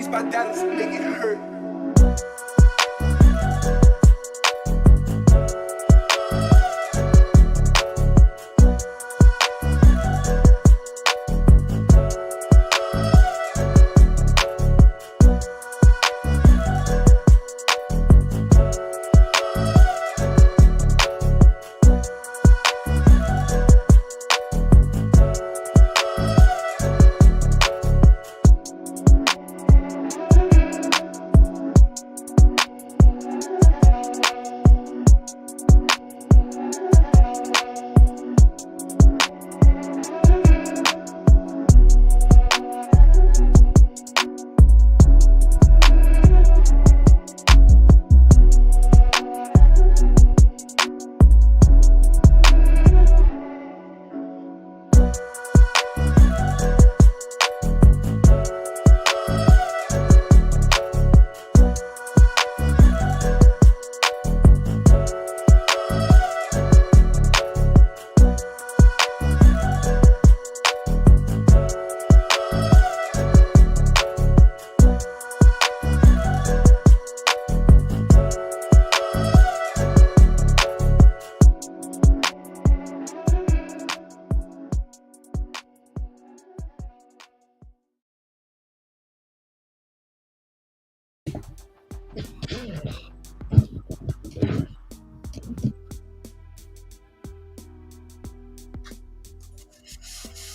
beats by Dallas make it hurt.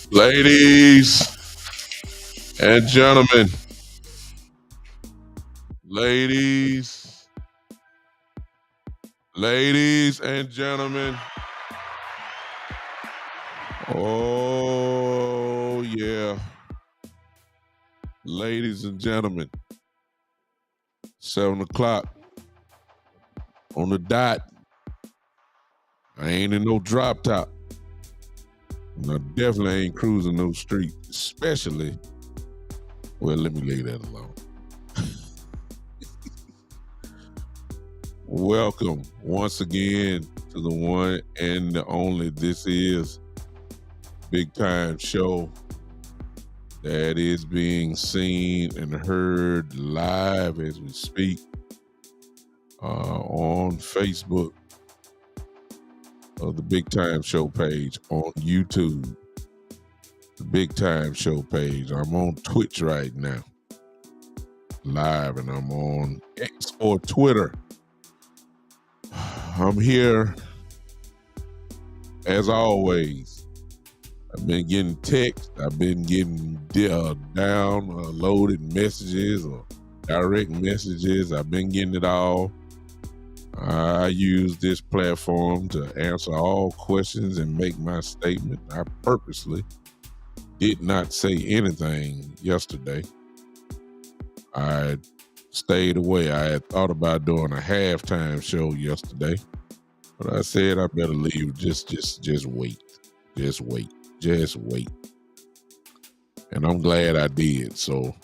Ladies and gentlemen, ladies and gentlemen, oh yeah, ladies and gentlemen, 7 o'clock on the dot. I ain't in no drop top. And I definitely ain't cruising no street, especially, well, let me leave that alone. Welcome once again to the one and the only. This is Big Time Show that is being seen and heard live as we speak on Facebook. Of the Big Time Show page on YouTube, the Big Time Show page. I'm on Twitch right now, live, and I'm on X or Twitter. I'm here, as always. I've been getting texts, I've been getting downloaded messages or direct messages. I've been getting it all. I use this platform to answer all questions and make my statement. I purposely did not say anything yesterday. I stayed away. I had thought about doing a halftime show yesterday, but I said I better leave. Just wait. Just wait. And I'm glad I did. So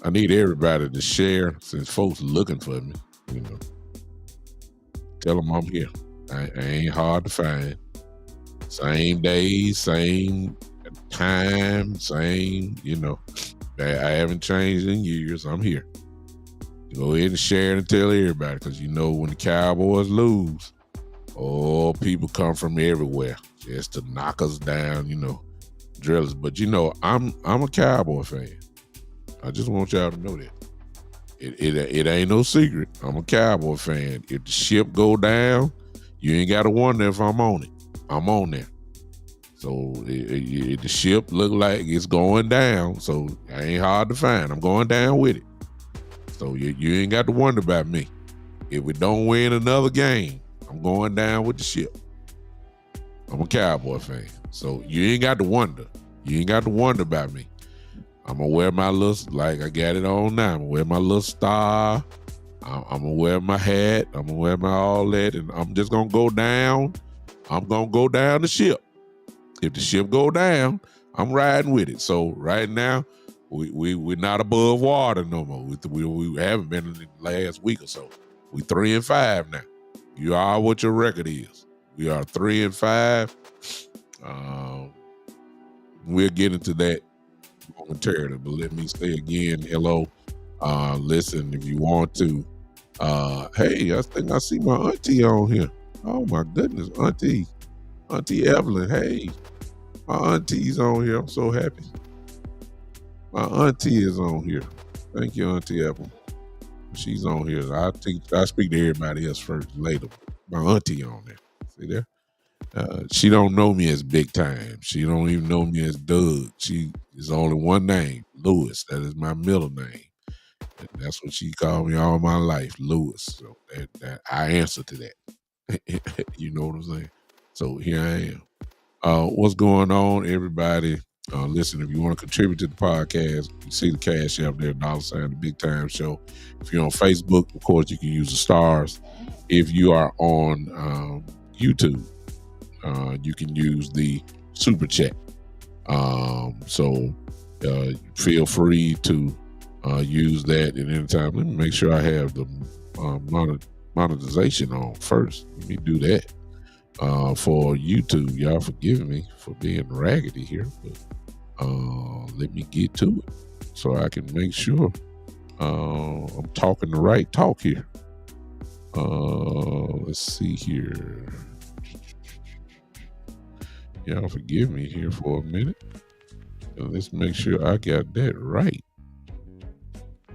I need everybody to share, since folks looking for me, you know. Tell them I'm here. I ain't hard to find. Same day, same time, same, you know. I haven't changed in years. I'm here. Go ahead and share it and tell everybody, because you know when the Cowboys lose, people come from everywhere just to knock us down, you know, drill us. But you know, I'm a Cowboy fan. I just want y'all to know that. It ain't no secret. I'm a Cowboy fan. If the ship go down, you ain't got to wonder if I'm on it. I'm on there. So the ship look like it's going down. So I ain't hard to find. I'm going down with it. So you ain't got to wonder about me. If we don't win another game, I'm going down with the ship. I'm a Cowboy fan. So you ain't got to wonder. You ain't got to wonder about me. I'm going to wear my little, like I got it on now. I'm going to wear my little star. I'm going to wear my hat. I'm going to wear my all that. And I'm just going to go down. I'm going to go down the ship. If the ship go down, I'm riding with it. So right now, we're not above water no more. We haven't been in the last week or so. We 3-5 now. You are what your record is. We are 3-5. We'll get into that momentarily, but let me say again, hello Listen, if you want to, hey, I think I see my auntie on here. Oh my goodness, Auntie Evelyn. Hey, my auntie's on here. I'm so happy. My auntie is on here. Thank you, Auntie Evelyn. She's on here. I speak to everybody else first later. My auntie on there. See there? She don't know me as Big Time. She don't even know me as Doug. She is only one name, Lewis. That is my middle name. And that's what she called me all my life, Lewis. So that I answer to that. You know what I'm saying? So here I am. What's going on, everybody? Listen, if you want to contribute to the podcast, you see the cash app there, $, the Big Time Show. If you're on Facebook, of course, you can use the stars. If you are on YouTube, you can use the super chat. So feel free to use that at any time. Let me make sure I have the monetization on first. Let me do that. For YouTube, y'all forgive me for being raggedy here, but let me get to it so I can make sure I'm talking the right talk here. Let's see here. Y'all forgive me here for a minute. Let's make sure I got that right. I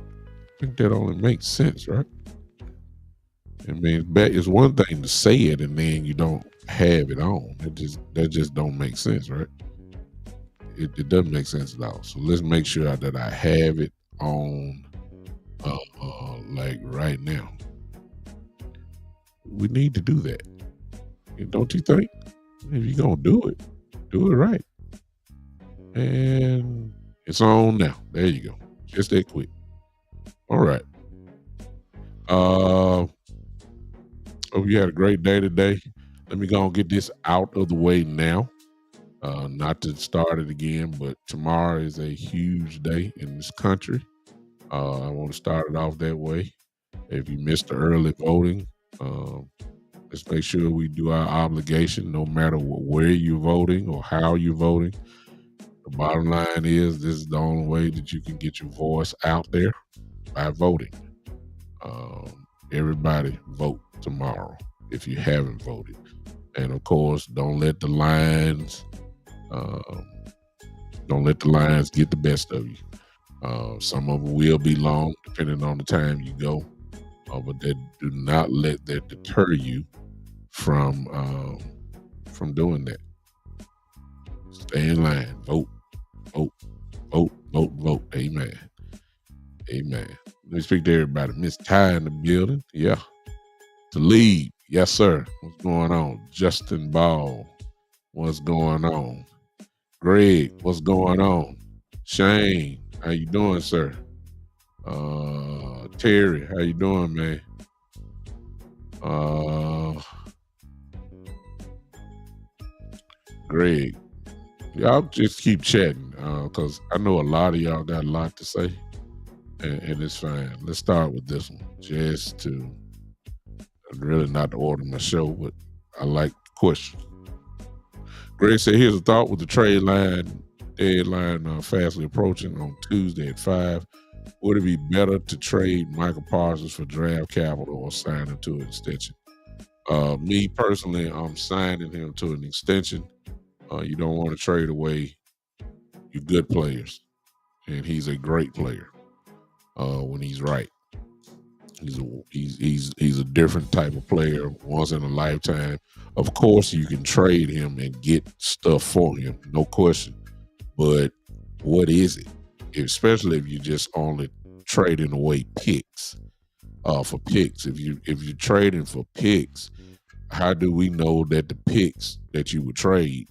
think that only makes sense, right? I mean, it's one thing to say it and then you don't have it on. That just don't make sense, right? It doesn't make sense at all. So let's make sure that I have it on, like right now. We need to do that. Don't you think? If you're gonna do it right. And it's on now. There you go. Just that quick. All right. Hope you had a great day today. Let me go and get this out of the way now. Not to start it again, but tomorrow is a huge day in this country. I want to start it off that way. If you missed the early voting, let's make sure we do our obligation, no matter where you're voting or how you're voting. The bottom line is this is the only way that you can get your voice out there, by voting. Everybody vote tomorrow if you haven't voted. And of course, don't let the lines get the best of you. Some of them will be long, depending on the time you go. But do not let that deter you from doing that. Stay in line. Vote. Amen. Let me speak to everybody. Miss Ty in the building. Yeah. To lead. Yes, sir. What's going on? Justin Ball. What's going on? Greg, what's going on? Shane, how you doing, sir? Terry, how you doing, man? Greg, y'all just keep chatting because I know a lot of y'all got a lot to say, and it's fine. Let's start with this one, just to really not to order my show, but I like the question. Greg said, here's a thought: with the trade deadline fastly approaching on Tuesday at 5, would it be better to trade Michael Parsons for draft capital or sign him to an extension? Me personally, I'm signing him to an extension. You don't want to trade away your good players, and he's a great player when he's right. He's a different type of player, once in a lifetime. Of course, you can trade him and get stuff for him, no question. But what is it? Especially if you just only trading away picks for picks. If you're trading for picks, how do we know that the picks that you would trade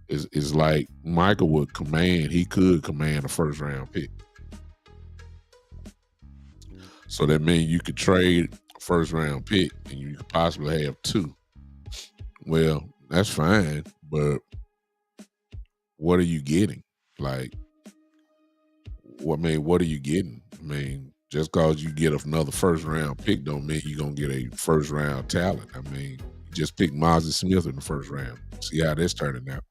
is like Michael would command? He could command a first round pick. So that means you could trade a first round pick and you could possibly have 2. Well, that's fine, but what are you getting? Like, what are you getting? I mean, just because you get another first round pick don't mean you're going to get a first round talent. I mean, you just picked Mozzie Smith in the first round. See how that's turning out.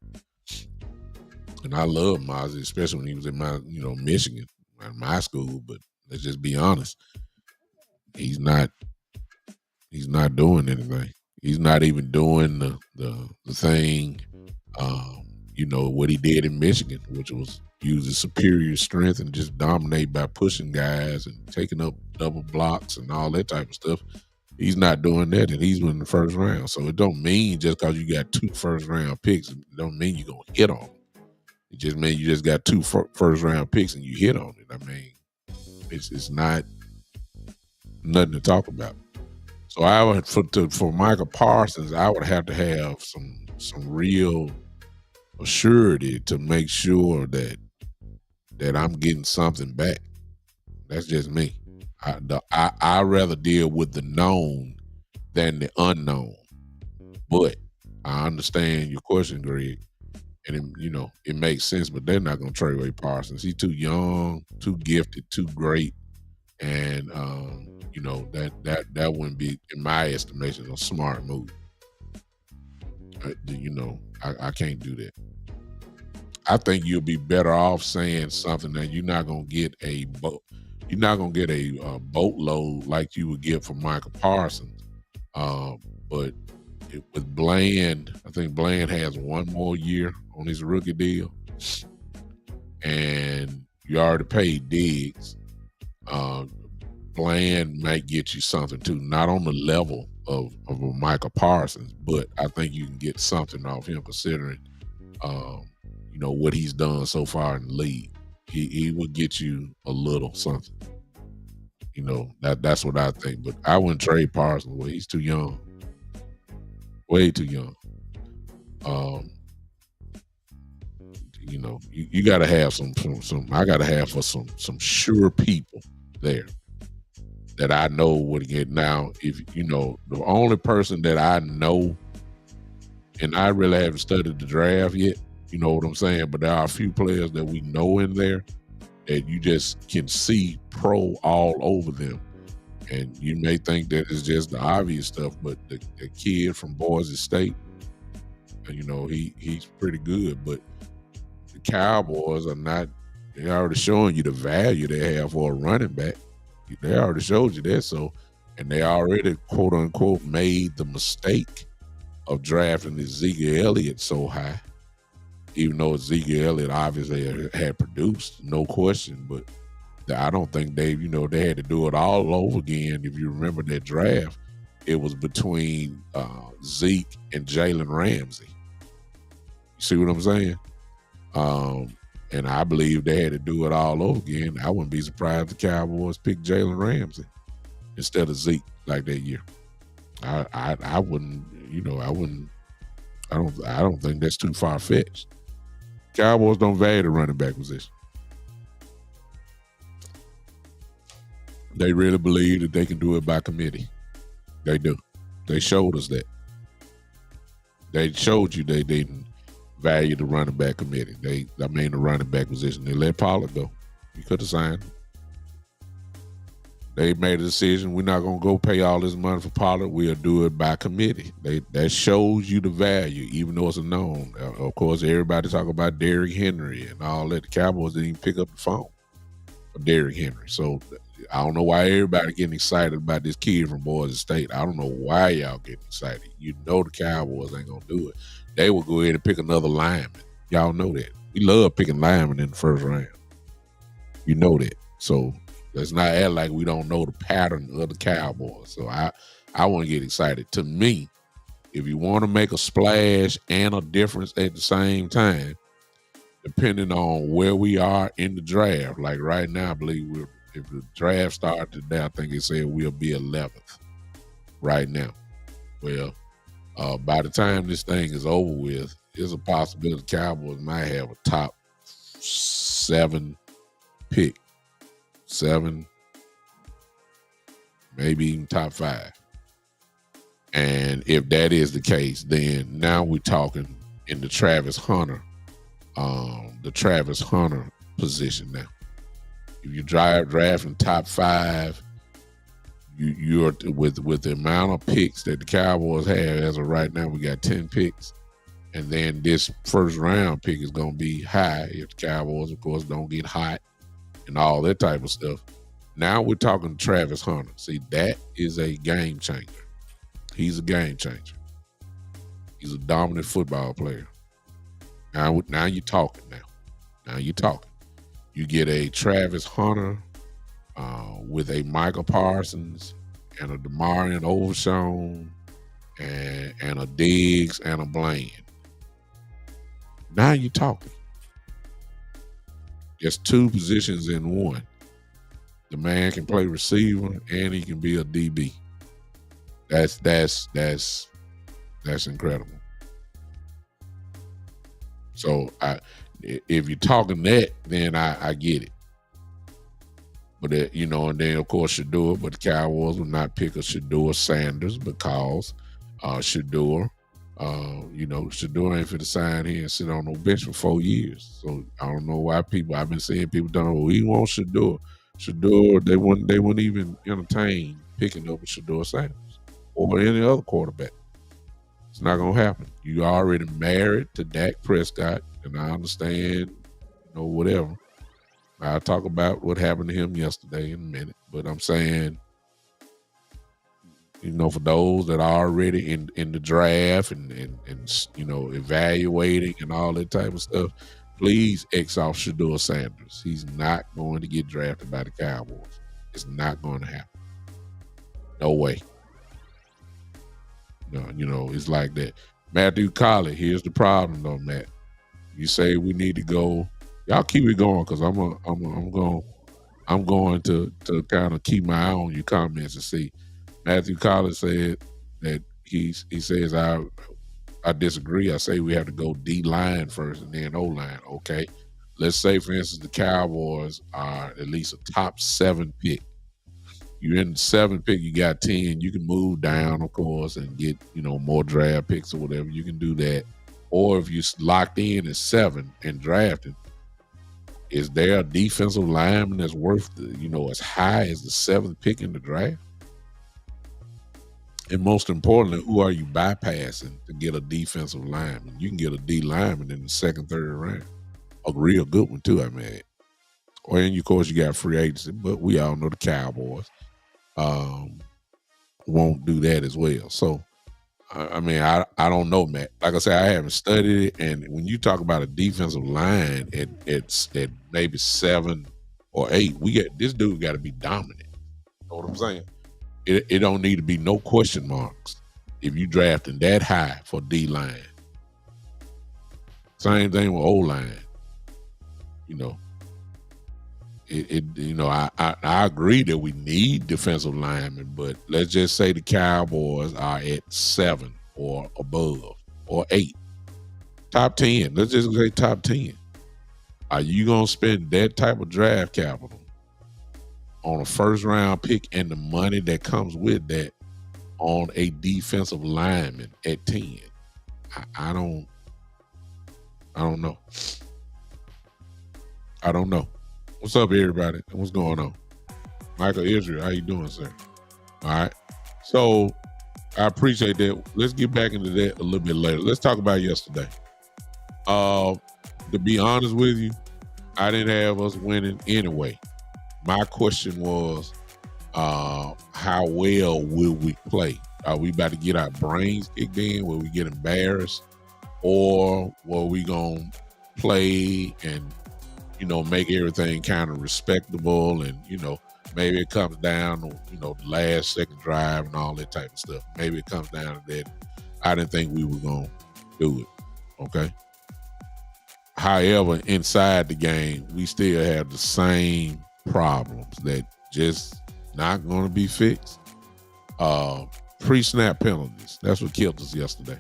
And I love Mozzie, especially when he was in my, Michigan, my school, but Let's just be honest. He's not doing anything. He's not even doing the thing, um, what he did in Michigan, which was use his superior strength and just dominate by pushing guys and taking up double blocks and all that type of stuff. He's not doing that, and he's winning the first round. So it don't mean just because you got 2 first-round picks, it don't mean you're going to hit on them. It just means you just got 2 first-round picks and you hit on it. I mean, it's not nothing to talk about. So I would for Michael Parsons, I would have to have some real assurity to make sure that I'm getting something back. That's just me. I rather deal with the known than the unknown. But I understand your question, Greg, and it makes sense. But they're not going to trade away Parsons. He's too young, too gifted, too great, and that wouldn't be, in my estimation, a smart move. I can't do that. I think you'll be better off saying something that you're not going to get a boatload like you would get from Michael Parsons. But with Bland, I think Bland has 1 more year on his rookie deal, and you already paid Diggs. Bland might get you something too, not on the level of a Michael Parsons, but I think you can get something off him considering, what he's done so far in the league. He will get you a little something. That's what I think. But I wouldn't trade Parsons away. He's too young. Way too young. You got to have some. I got to have for some sure people there that I know would get. Now, if the only person that I know, and I really haven't studied the draft yet. You know what I'm saying? But there are a few players that we know in there that you just can see pro all over them. And you may think that it's just the obvious stuff, but the kid from Boise State, he's pretty good. But the Cowboys are not, they're already showing you the value they have for a running back. They already showed you that. And they already, quote unquote, made the mistake of drafting Ezekiel Elliott so high. Even though Ezekiel Elliott obviously had produced, no question, but I don't think they had to do it all over again. If you remember that draft, it was between Zeke and Jalen Ramsey. You see what I'm saying? And I believe they had to do it all over again. I wouldn't be surprised if the Cowboys picked Jalen Ramsey instead of Zeke like that year. I wouldn't. I don't think that's too far fetched. Cowboys don't value the running back position. They really believe that they can do it by committee. They do. They showed us that. They showed you they didn't value the running back committee. The running back position. They let Pollard go. You could have signed him. They made a decision. We're not going to go pay all this money for Pollard. We'll do it by committee. That shows you the value, even though it's a known. Of course, everybody talk about Derrick Henry and all that. The Cowboys didn't even pick up the phone for Derrick Henry. So I don't know why everybody getting excited about this kid from Boise State. I don't know why y'all getting excited. The Cowboys ain't going to do it. They will go ahead and pick another lineman. Y'all know that. We love picking linemen in the first round. You know that. So let's not act like we don't know the pattern of the Cowboys. So I want to get excited. To me, if you want to make a splash and a difference at the same time, depending on where we are in the draft, like right now, I believe if the draft started today, I think it said we'll be 11th right now. Well, by the time this thing is over with, there's a possibility the Cowboys might have a top 7 pick. 7, maybe even top 5. And if that is the case, then now we're talking in the Travis Hunter position now. If you drafting top 5, you're with the amount of picks that the Cowboys have as of right now, we got 10 picks. And then this first round pick is going to be high if the Cowboys, of course, don't get hot and all that type of stuff. Now we're talking Travis Hunter. See, that is a game changer. He's a game changer. He's a dominant football player. Now you're talking. Now you're talking. You get a Travis Hunter with a Michael Parsons and a DeMarion Overshown and a Diggs and a Bland. Now you're talking. Just two positions in one. The man can play receiver and he can be a DB. That's incredible. So if you're talking that, then I get it. But and then of course Shador, but the Cowboys will not pick a Shador Sanders because Shador ain't fit to sign here and sit on no bench for 4 years. So I don't know why I've been seeing people telling, we want Shador. Shador, they wouldn't even entertain picking up a Shador Sanders or any other quarterback. It's not gonna happen. You already married to Dak Prescott, and I understand, whatever. I'll talk about what happened to him yesterday in a minute. But I'm saying, for those that are already in the draft and evaluating and all that type of stuff, please X off Shador Sanders. He's not going to get drafted by the Cowboys. It's not going to happen. No way. No, it's like that. Matthew Colley, here's the problem though, Matt. You say we need to go. Y'all keep it going because I'm going to kind of keep my eye on your comments and see. Matthew Collins said that he says I disagree. I say we have to go D-line first and then O-line. Okay. Let's say, for instance, the Cowboys are at least a top 7 pick. You're in the 7th pick, you got 10. You can move down, of course, and get, more draft picks or whatever. You can do that. Or if you're locked in at 7 and drafted, is there a defensive lineman that's worth, as high as the 7th pick in the draft? And most importantly, who are you bypassing to get a defensive lineman? You can get a D lineman in the 2nd, 3rd round. A real good one, too, I mean. And, of course, you got free agency, but we all know the Cowboys won't do that as well. So, I don't know, Matt. Like I said, I haven't studied it. And when you talk about a defensive line at maybe 7 or 8, this dude got to be dominant. You know what I'm saying? It don't need to be no question marks if you drafting that high for D-line. Same thing with O-line. I agree that we need defensive linemen, but let's just say the Cowboys are at 7 or above or 8. Top 10. Let's just say top 10. Are you going to spend that type of draft capital on a 1st round pick and the money that comes with that on a defensive lineman at 10? I don't know. I don't know. What's up, everybody? What's going on? Michael Israel, how you doing, sir? All right. So I appreciate that. Let's get back into that a little bit later. Let's talk about yesterday. To be honest with you, I didn't have us winning anyway. My question was, how well will we play? Are we about to get our brains kicked in? Will we get embarrassed? Or were we going to play and, make everything kind of respectable and, maybe it comes down to, the last second drive and all that type of stuff. Maybe it comes down to that. I didn't think we were going to do it. Okay. However, inside the game, we still have the same problems that just not going to be fixed. Pre-snap penalties. That's what killed us yesterday.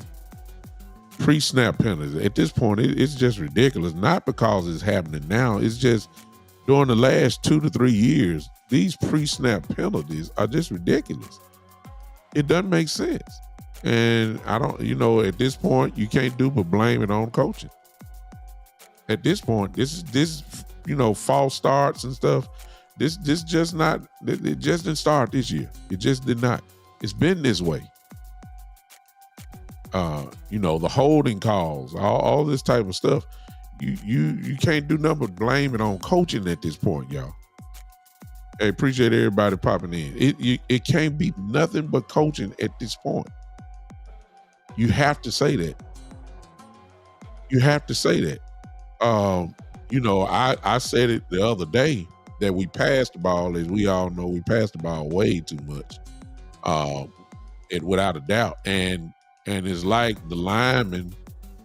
Pre-snap penalties. At this point, it's just ridiculous. Not because it's happening now. It's just during the last 2 to 3 years, these pre-snap penalties are just ridiculous. It doesn't make sense. And I don't, at this point, you can't do but blame it on coaching. At this point, this false starts and stuff. This just not. It just didn't start this year. It just did not. It's been this way. The holding calls, all this type of stuff. You can't do nothing but blame it on coaching at this point, y'all. Hey, appreciate everybody popping in. It can't be nothing but coaching at this point. You have to say that. You have to say that. I said it the other day that we passed the ball. As we all know, we passed the ball way too much. It without a doubt. And it's like the linemen,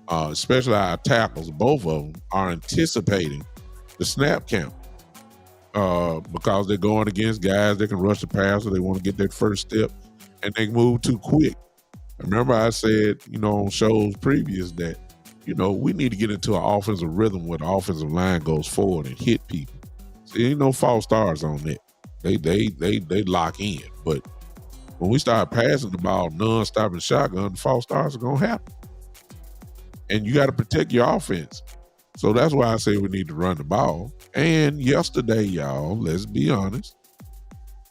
especially our tackles, both of them are anticipating the snap count. Because they're going against guys that can rush the passer. They want to get that first step, and they move too quick. Remember I said, on shows previous that, we need to get into an offensive rhythm where the offensive line goes forward and hit people. So ain't no false starts on that. They lock in. But when we start passing the ball non-stop and shotgun, the false starts are going to happen. And you got to protect your offense. So that's why I say we need to run the ball. And yesterday, y'all, let's be honest,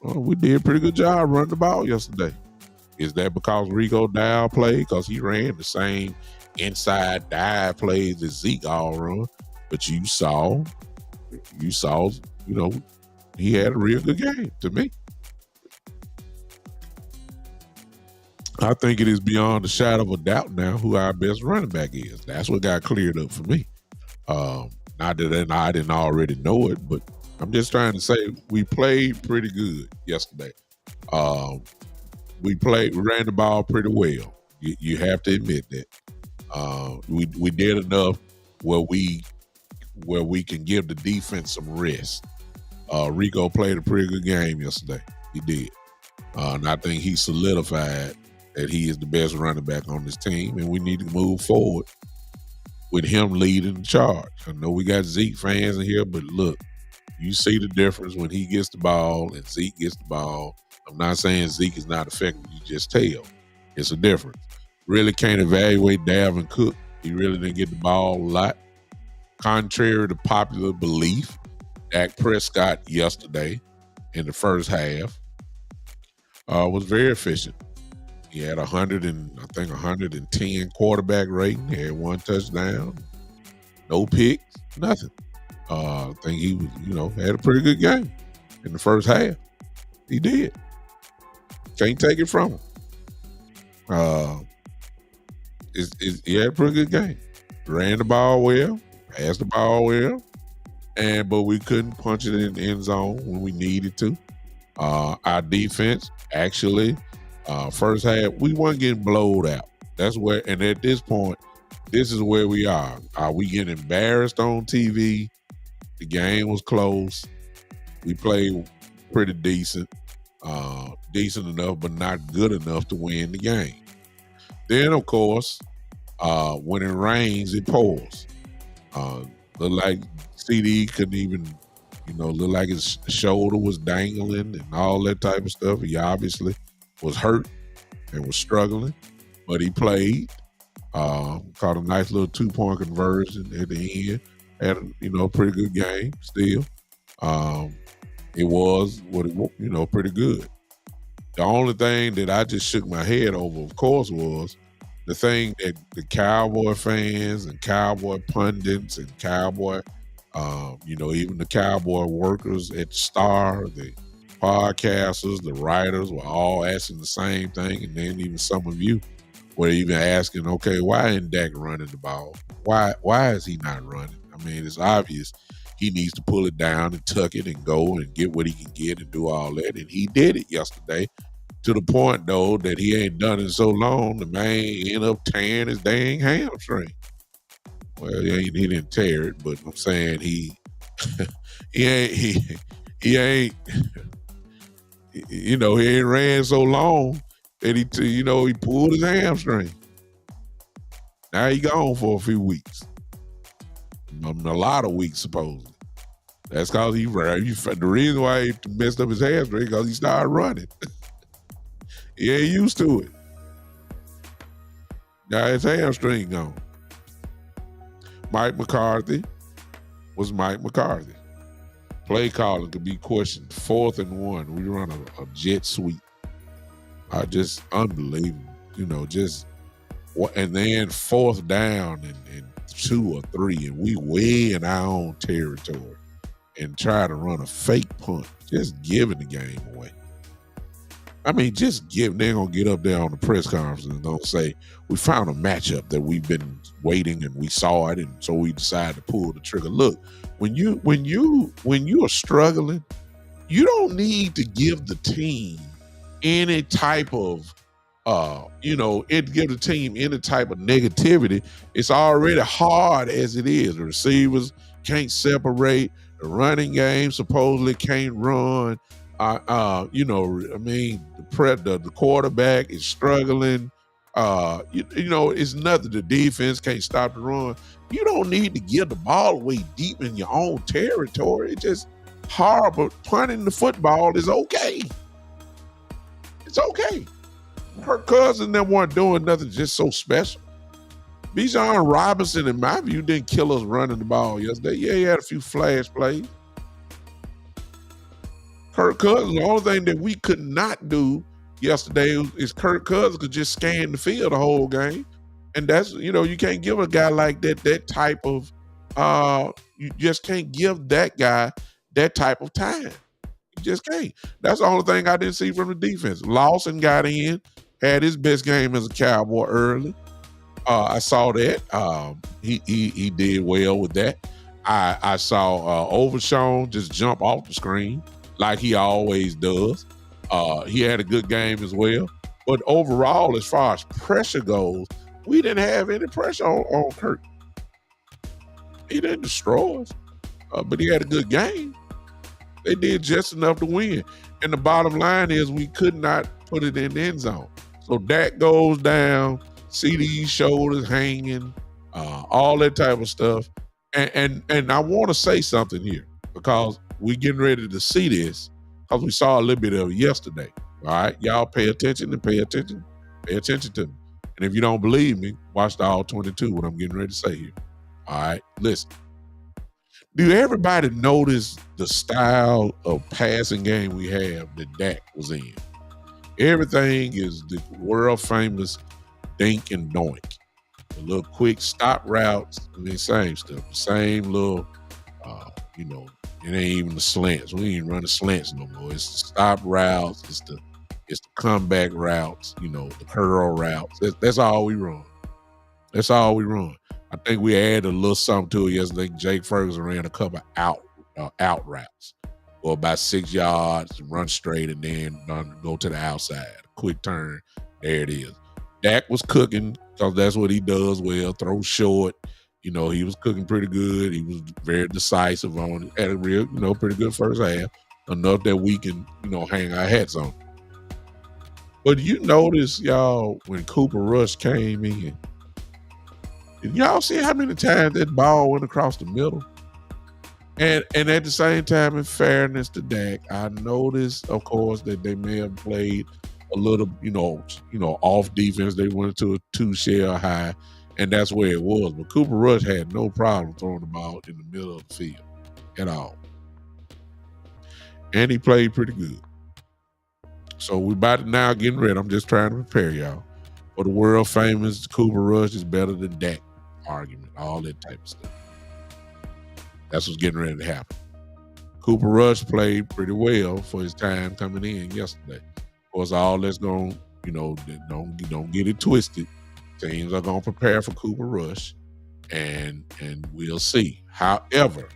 we did a pretty good job running the ball yesterday. Is that because Rico Dow played? Because he ran the same inside dive plays that Zeke all run. But you saw, he had a real good game to me. I think it is beyond a shadow of a doubt now who our best running back is. That's what got cleared up for me. Not that I didn't already know it, but I'm just trying to say we played pretty good yesterday. We ran the ball pretty well. You have to admit that. We did enough where we can give the defense some rest. Rico played a pretty good game yesterday. He did. And I think he solidified that he is the best running back on this team, and we need to move forward with him leading the charge. I know we got Zeke fans in here, but look, you see the difference when he gets the ball and Zeke gets the ball. I'm not saying Zeke is not effective. You just tell. It's a difference. Really can't evaluate Dalvin Cook. He really didn't get the ball a lot. Contrary to popular belief, Dak Prescott yesterday in the first half was very efficient. He had 110 quarterback rating. He had 1 touchdown, no picks, nothing. I think he was, had a pretty good game in the first half. He did. Can't take it from him. He had a pretty good game. Ran the ball well, passed the ball well, but we couldn't punch it in the end zone when we needed to. Our defense actually. First half, we weren't getting blowed out. That's where, and at this point, this is where we are. We getting embarrassed on TV? The game was close. We played pretty decent enough, but not good enough to win the game. Then, of course, when it rains, it pours. Look like CD couldn't even, look like his shoulder was dangling and all that type of stuff. He obviously was hurt and was struggling, but he played. Caught a nice little 2-point conversion at the end. Had a pretty good game still. It was pretty good. The only thing that I just shook my head over, of course, was the thing that the Cowboy fans and Cowboy pundits and Cowboy, even the Cowboy workers at Star, the podcasters, the writers were all asking the same thing, and then even some of you were even asking, okay, why isn't Dak running the ball? Why is he not running? I mean, it's obvious he needs to pull it down and tuck it and go and get what he can get and do all that, and he did it yesterday to the point, though, that he ain't done it so long, the man ended up tearing his dang hamstring. Well, he didn't tear it, but I'm saying he ain't he ain't ran so long that he pulled his hamstring. Now he gone for a few weeks. A lot of weeks, supposedly. That's because the reason why he messed up his hamstring because he started running. He ain't used to it. Now his hamstring gone. Mike McCarthy was Mike McCarthy. Play calling could be questioned. 4th and 1. We run a jet sweep. Just unbelievable. And then 4th down and 2 or 3, and we way in our own territory and try to run a fake punt just giving the game away. I mean, just give. They're gonna get up there on the press conference and gonna say, "We found a matchup that we've been waiting, and we saw it, and so we decided to pull the trigger." Look, when you are struggling, you don't need to give the team any type of it give the team any type of negativity. It's already hard as it is. The receivers can't separate. The running game supposedly can't run. I mean, the quarterback is struggling. It's nothing. The defense can't stop the run. You don't need to give the ball away deep in your own territory. It's just horrible. Punting the football is okay. It's okay. Kirk Cousins that weren't doing nothing just so special. Bijan Robinson, in my view, didn't kill us running the ball yesterday. Yeah, he had a few flash plays. Kirk Cousins, the only thing that we could not do yesterday is Kirk Cousins could just scan the field the whole game. And that's, you can't give a guy like that type of, you just can't give that guy that type of time. You just can't. That's the only thing I didn't see from the defense. Lawson got in, had his best game as a Cowboy early. I saw that. He did well with that. I saw Overshawn just jump off the screen like he always does. He had a good game as well. But overall, as far as pressure goes, we didn't have any pressure on Kirk. He didn't destroy us, but he had a good game. They did just enough to win. And the bottom line is we could not put it in the end zone. So Dak goes down, CD's shoulders hanging, all that type of stuff. And I want to say something here because we're getting ready to see this because we saw a little bit of it yesterday. All right, y'all pay attention and pay attention to me. And if you don't believe me, watch the all 22, what I'm getting ready to say here. All right, listen. Do everybody notice the style of passing game we have that Dak was in? Everything is the world famous dink and doink. The little quick stop routes, same stuff. The same little, it ain't even the slants. We ain't running slants no more. It's the stop routes. It's the comeback routes. The curl routes. That's all we run. That's all we run. I think we added a little something to it yesterday. Jake Ferguson ran a couple out routes, or about 6 yards, run straight, and then go to the outside. Quick turn. There it is. Dak was cooking because that's what he does well. Throw short. He was cooking pretty good. He was very decisive on it. Had a real, pretty good first half. Enough that we can, hang our hats on. But you notice, y'all, when Cooper Rush came in, did y'all see how many times that ball went across the middle? And at the same time, in fairness to Dak, I noticed, of course, that they may have played a little, off defense. They went to a 2-shell high, and that's where it was. But Cooper Rush had no problem throwing the ball in the middle of the field at all. And he played pretty good. So we're about to now getting ready. I'm just trying to prepare y'all for the world famous Cooper Rush is better than Dak argument, all that type of stuff. That's what's getting ready to happen. Cooper Rush played pretty well for his time coming in yesterday. Of course, all that's going, don't get it twisted. Teams are going to prepare for Cooper Rush, and we'll see. However,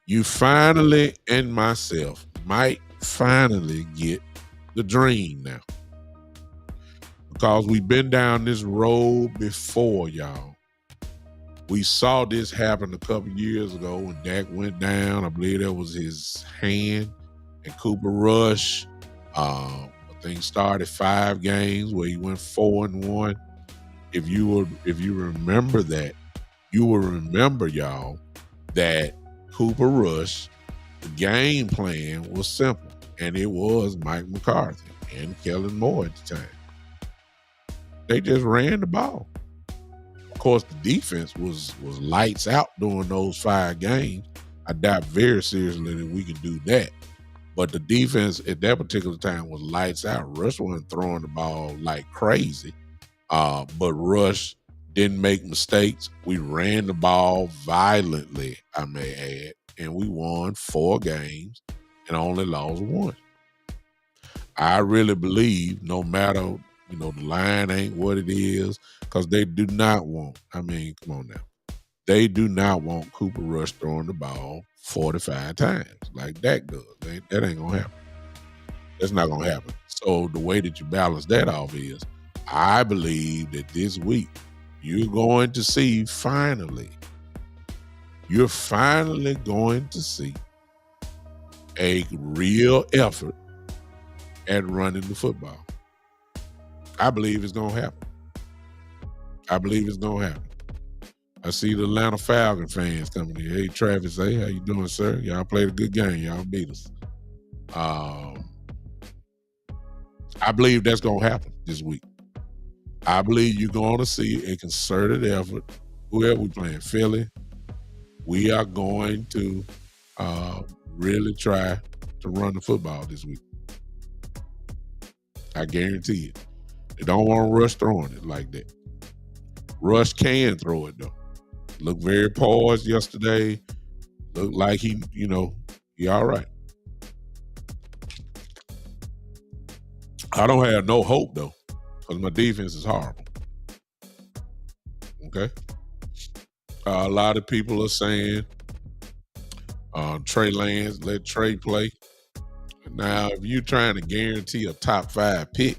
you finally and myself might finally get the dream now. Because we've been down this road before, y'all. We saw this happen a couple years ago when Dak went down. I believe that was his hand. And Cooper Rush, I think started 5 games where he went 4-1. If you remember that, you will remember, y'all, that Cooper Rush, the game plan was simple. And it was Mike McCarthy and Kellen Moore at the time. They just ran the ball. Of course, the defense was lights out during those 5 games. I doubt very seriously that we can do that. But the defense at that particular time was lights out. Rush wasn't throwing the ball like crazy. But Rush didn't make mistakes. We ran the ball violently, I may add. And we won 4 games. and only lost one. I really believe no matter, the line ain't what it is, because they do not want, come on now. They do not want Cooper Rush throwing the ball 45 times like Dak does. That ain't going to happen. That's not going to happen. So the way that you balance that off is, I believe that this week you're going to see you're finally going to see a real effort at running the football. I believe it's going to happen. I see the Atlanta Falcons fans coming here. Hey, Travis, hey, how you doing, sir? Y'all played a good game. Y'all beat us. I believe that's going to happen this week. I believe you're going to see a concerted effort. Whoever we playing, Philly, we are going to really try to run the football this week. I guarantee it. They don't want Rush throwing it like that. Rush can throw it, though. Looked very poised yesterday. Looked like he all right. I don't have no hope, though, because my defense is horrible. Okay? A lot of people are saying Trey Lance, let Trey play. Now, if you're trying to guarantee a top 5 pick,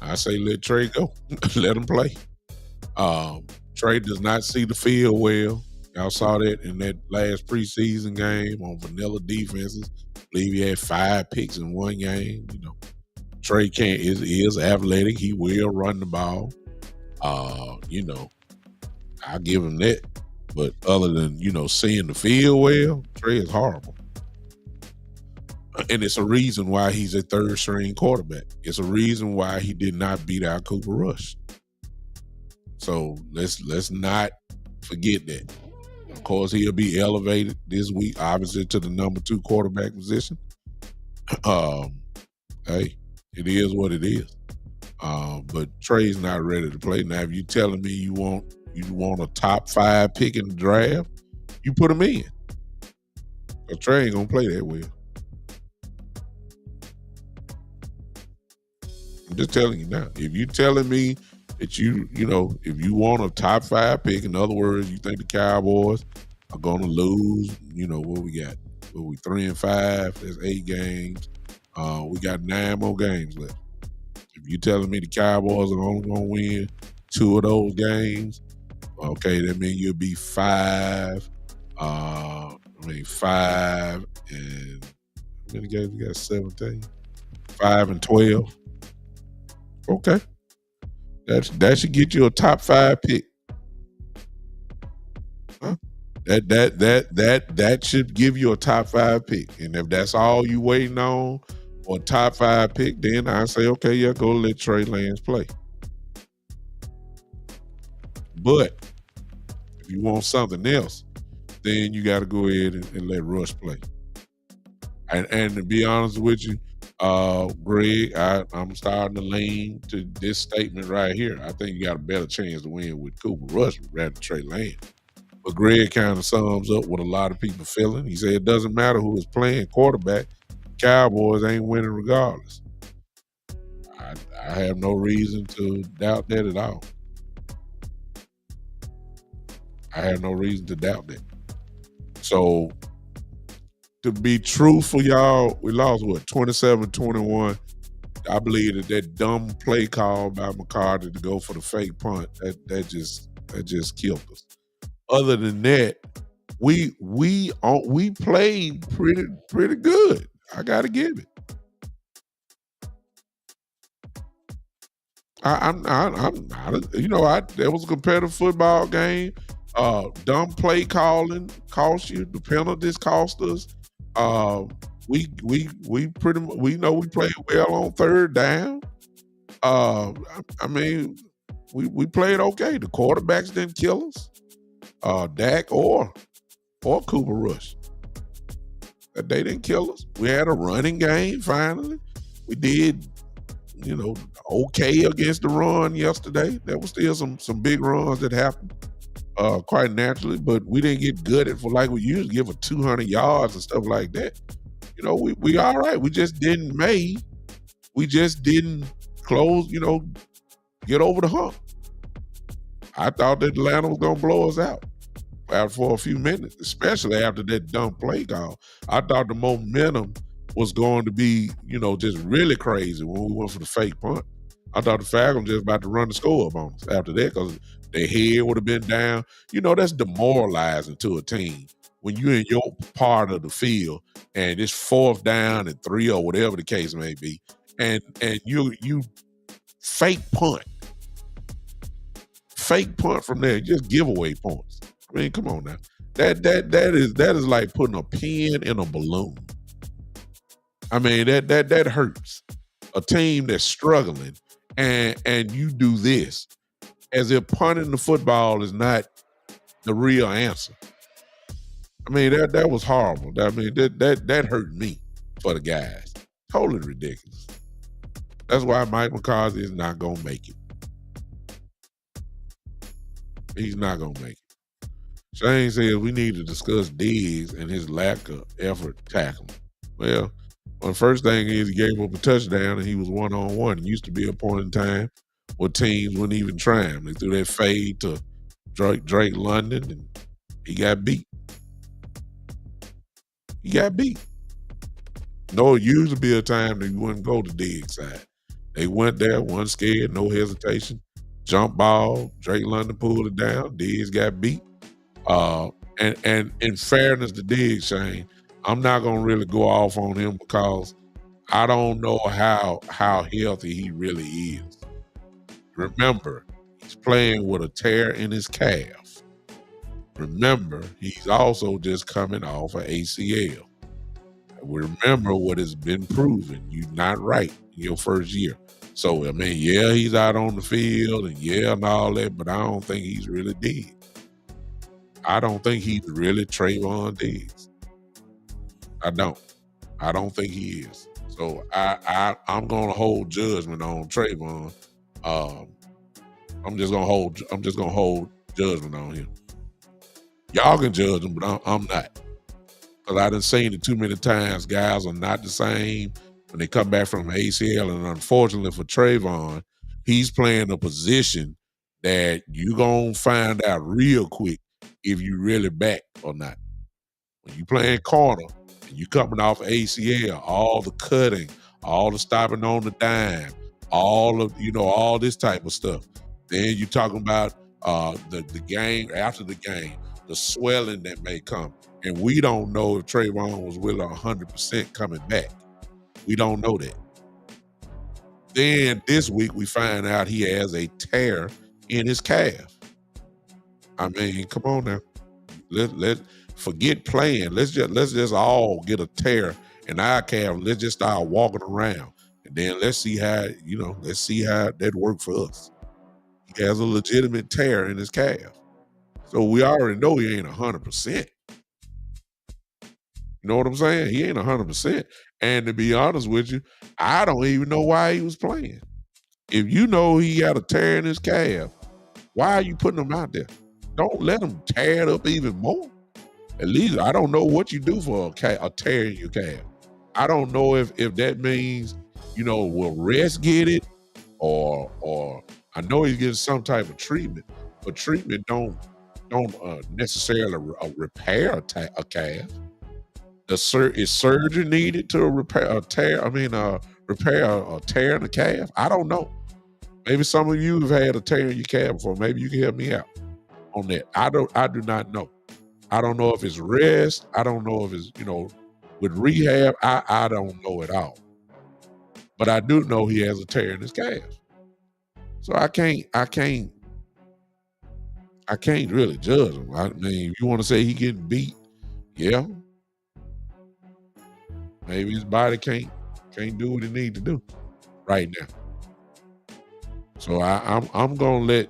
I say let Trey go. Let him play. Trey does not see the field well. Y'all saw that in that last preseason game on vanilla defenses. I believe he had 5 picks in one game. Trey is athletic. He will run the ball. I'll give him that. But other than, seeing the field well, Trey is horrible. And it's a reason why he's a third-string quarterback. It's a reason why he did not beat out Cooper Rush. So let's not forget that. Of course, he'll be elevated this week, obviously, to the number 2 quarterback position. Hey, it is what it is. But Trey's not ready to play. Now, if you're telling me you want a top 5 pick in the draft, you put him in. Because Trey ain't going to play that well. I'm just telling you now. If you're telling me that if you want a top 5 pick, in other words, you think the Cowboys are going to lose, what we got? We 3-5, there's 8 games. We got 9 more games left. If you're telling me the Cowboys are only going to win 2 of those games, okay, that means you'll be 5. 5 and how many games we got? 17. 5-12. Okay. That should get you a top 5 pick. Huh? That should give you a top 5 pick. And if that's all you waiting on for a top 5 pick, then I say, okay, yeah, go let Trey Lance play. But if you want something else, then you got to go ahead and let Rush play. And to be honest with you, Greg, I'm starting to lean to this statement right here. I think you got a better chance to win with Cooper Rush rather than Trey Lance. But Greg kind of sums up what a lot of people feeling. He said it doesn't matter who is playing quarterback. Cowboys ain't winning regardless. I have no reason to doubt that at all. I have no reason to doubt that. So, to be truthful, y'all, we lost, 27-21. I believe that dumb play call by McCarthy to go for the fake punt, that just killed us. Other than that, we played pretty good. I got to give it. There was a competitive football game. Dumb play calling cost you. The penalties cost us. We know we played well on third down. We played okay. The quarterbacks didn't kill us. Dak or Cooper Rush. They didn't kill us. We had a running game finally. We did, okay against the run yesterday. There was still some big runs that happened. quite naturally, but we didn't get gutted for like we usually give for 200 yards and stuff like that. We all right. We just didn't close, get over the hump. I thought that Atlanta was gonna blow us out for a few minutes, especially after that dumb play call. I thought the momentum was going to be, just really crazy when we went for the fake punt. I thought the Falcons just about to run the score up on us after that because their head would have been down. That's demoralizing to a team when you're in your part of the field and it's 4th down and 3 or whatever the case may be, and you fake punt from there, just giveaway points. I mean, come on now. That is like putting a pin in a balloon. I mean, that hurts. A team that's struggling and you do this as if punting the football is not the real answer. I mean, that was horrible. I mean, that hurt me for the guys. Totally ridiculous. That's why Mike McCarthy is not gonna make it. He's not gonna make it. Shane says we need to discuss Diggs and his lack of effort tackling. Well, the first thing is he gave up a touchdown and he was one-on-one. It used to be a point in time where teams wouldn't even try him. They threw that fade to Drake London and he got beat. No, it used to be a time that you wouldn't go to Diggs' side. They went there, one scared, no hesitation. Jump ball, Drake London pulled it down. Diggs got beat. And in fairness to Diggs, Shane, I'm not gonna really go off on him because I don't know how healthy he really is. Remember, he's playing with a tear in his calf. Remember, he's also just coming off an ACL. Remember what has been proven. You're not right in your first year. So, I mean, yeah, he's out on the field and all that, but I don't think he's really dead. I don't think he's really Trevon Diggs. I don't think he is. So I'm gonna hold judgment on Trevon. I'm just gonna hold judgment on him. Y'all can judge him, but I'm not. Because I done seen it too many times. Guys are not the same when they come back from ACL. And unfortunately for Trevon, he's playing a position that you gonna find out real quick if you really back or not. When you playing corner and you coming off ACL, all the cutting, all the stopping on the dime, all this type of stuff. Then you talking about the game after the game, the swelling that may come. And we don't know if Trevon was really 100% coming back. We don't know that. Then this week we find out he has a tear in his calf. I mean, come on now. Let forget playing. Let's just all get a tear in our calf. Let's just start walking around. And then let's see how that worked for us. He has a legitimate tear in his calf. So we already know he ain't 100%. You know what I'm saying? He ain't 100%. And to be honest with you, I don't even know why he was playing. If you know he had a tear in his calf, why are you putting him out there? Don't let him tear it up even more. At least I don't know what you do for a tear in your calf. I don't know if that means, will rest get it or I know he's getting some type of treatment, but treatment don't necessarily repair a calf. Is surgery needed to repair a tear? Repair a tear in the calf? I don't know. Maybe some of you have had a tear in your calf before. Maybe you can help me out on that. I do not know. I don't know if it's rest. I don't know if it's with rehab. I don't know at all. But I do know he has a tear in his calf. So I can't really judge him. I mean, if you want to say he getting beat, yeah. Maybe his body can't do what he need to do right now. So I'm gonna let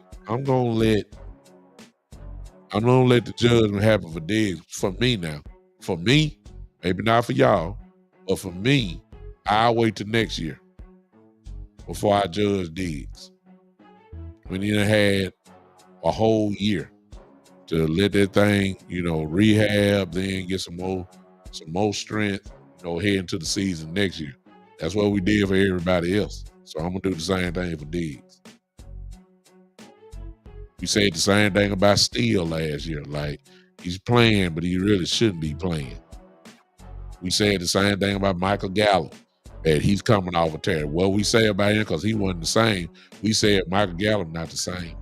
the judgment happen for Diggs. For me now. For me, maybe not for y'all, but for me, I'll wait till next year before I judge Diggs. When he done had a whole year to let that thing, rehab, then get some more strength, head into the season next year. That's what we did for everybody else. So I'm gonna do the same thing for Diggs. We said the same thing about Steele last year. Like, he's playing, but he really shouldn't be playing. We said the same thing about Michael Gallup, that he's coming off a tear. What we say about him, because he wasn't the same, we said Michael Gallup not the same.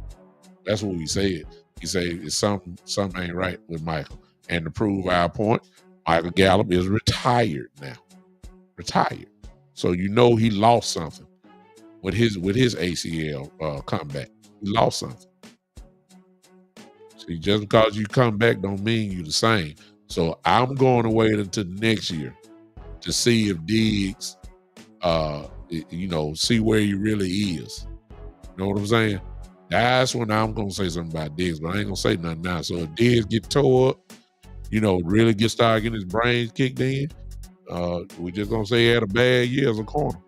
That's what we said. He said it's something ain't right with Michael. And to prove our point, Michael Gallup is retired now. Retired. So he lost something with his ACL comeback. He lost something. See, just because you come back don't mean you're the same. So I'm going to wait until next year to see if Diggs, see where he really is. You know what I'm saying? That's when I'm going to say something about Diggs, but I ain't going to say nothing now. So if Diggs get tore up, really start getting his brains kicked in, we just going to say he had a bad year as a corner.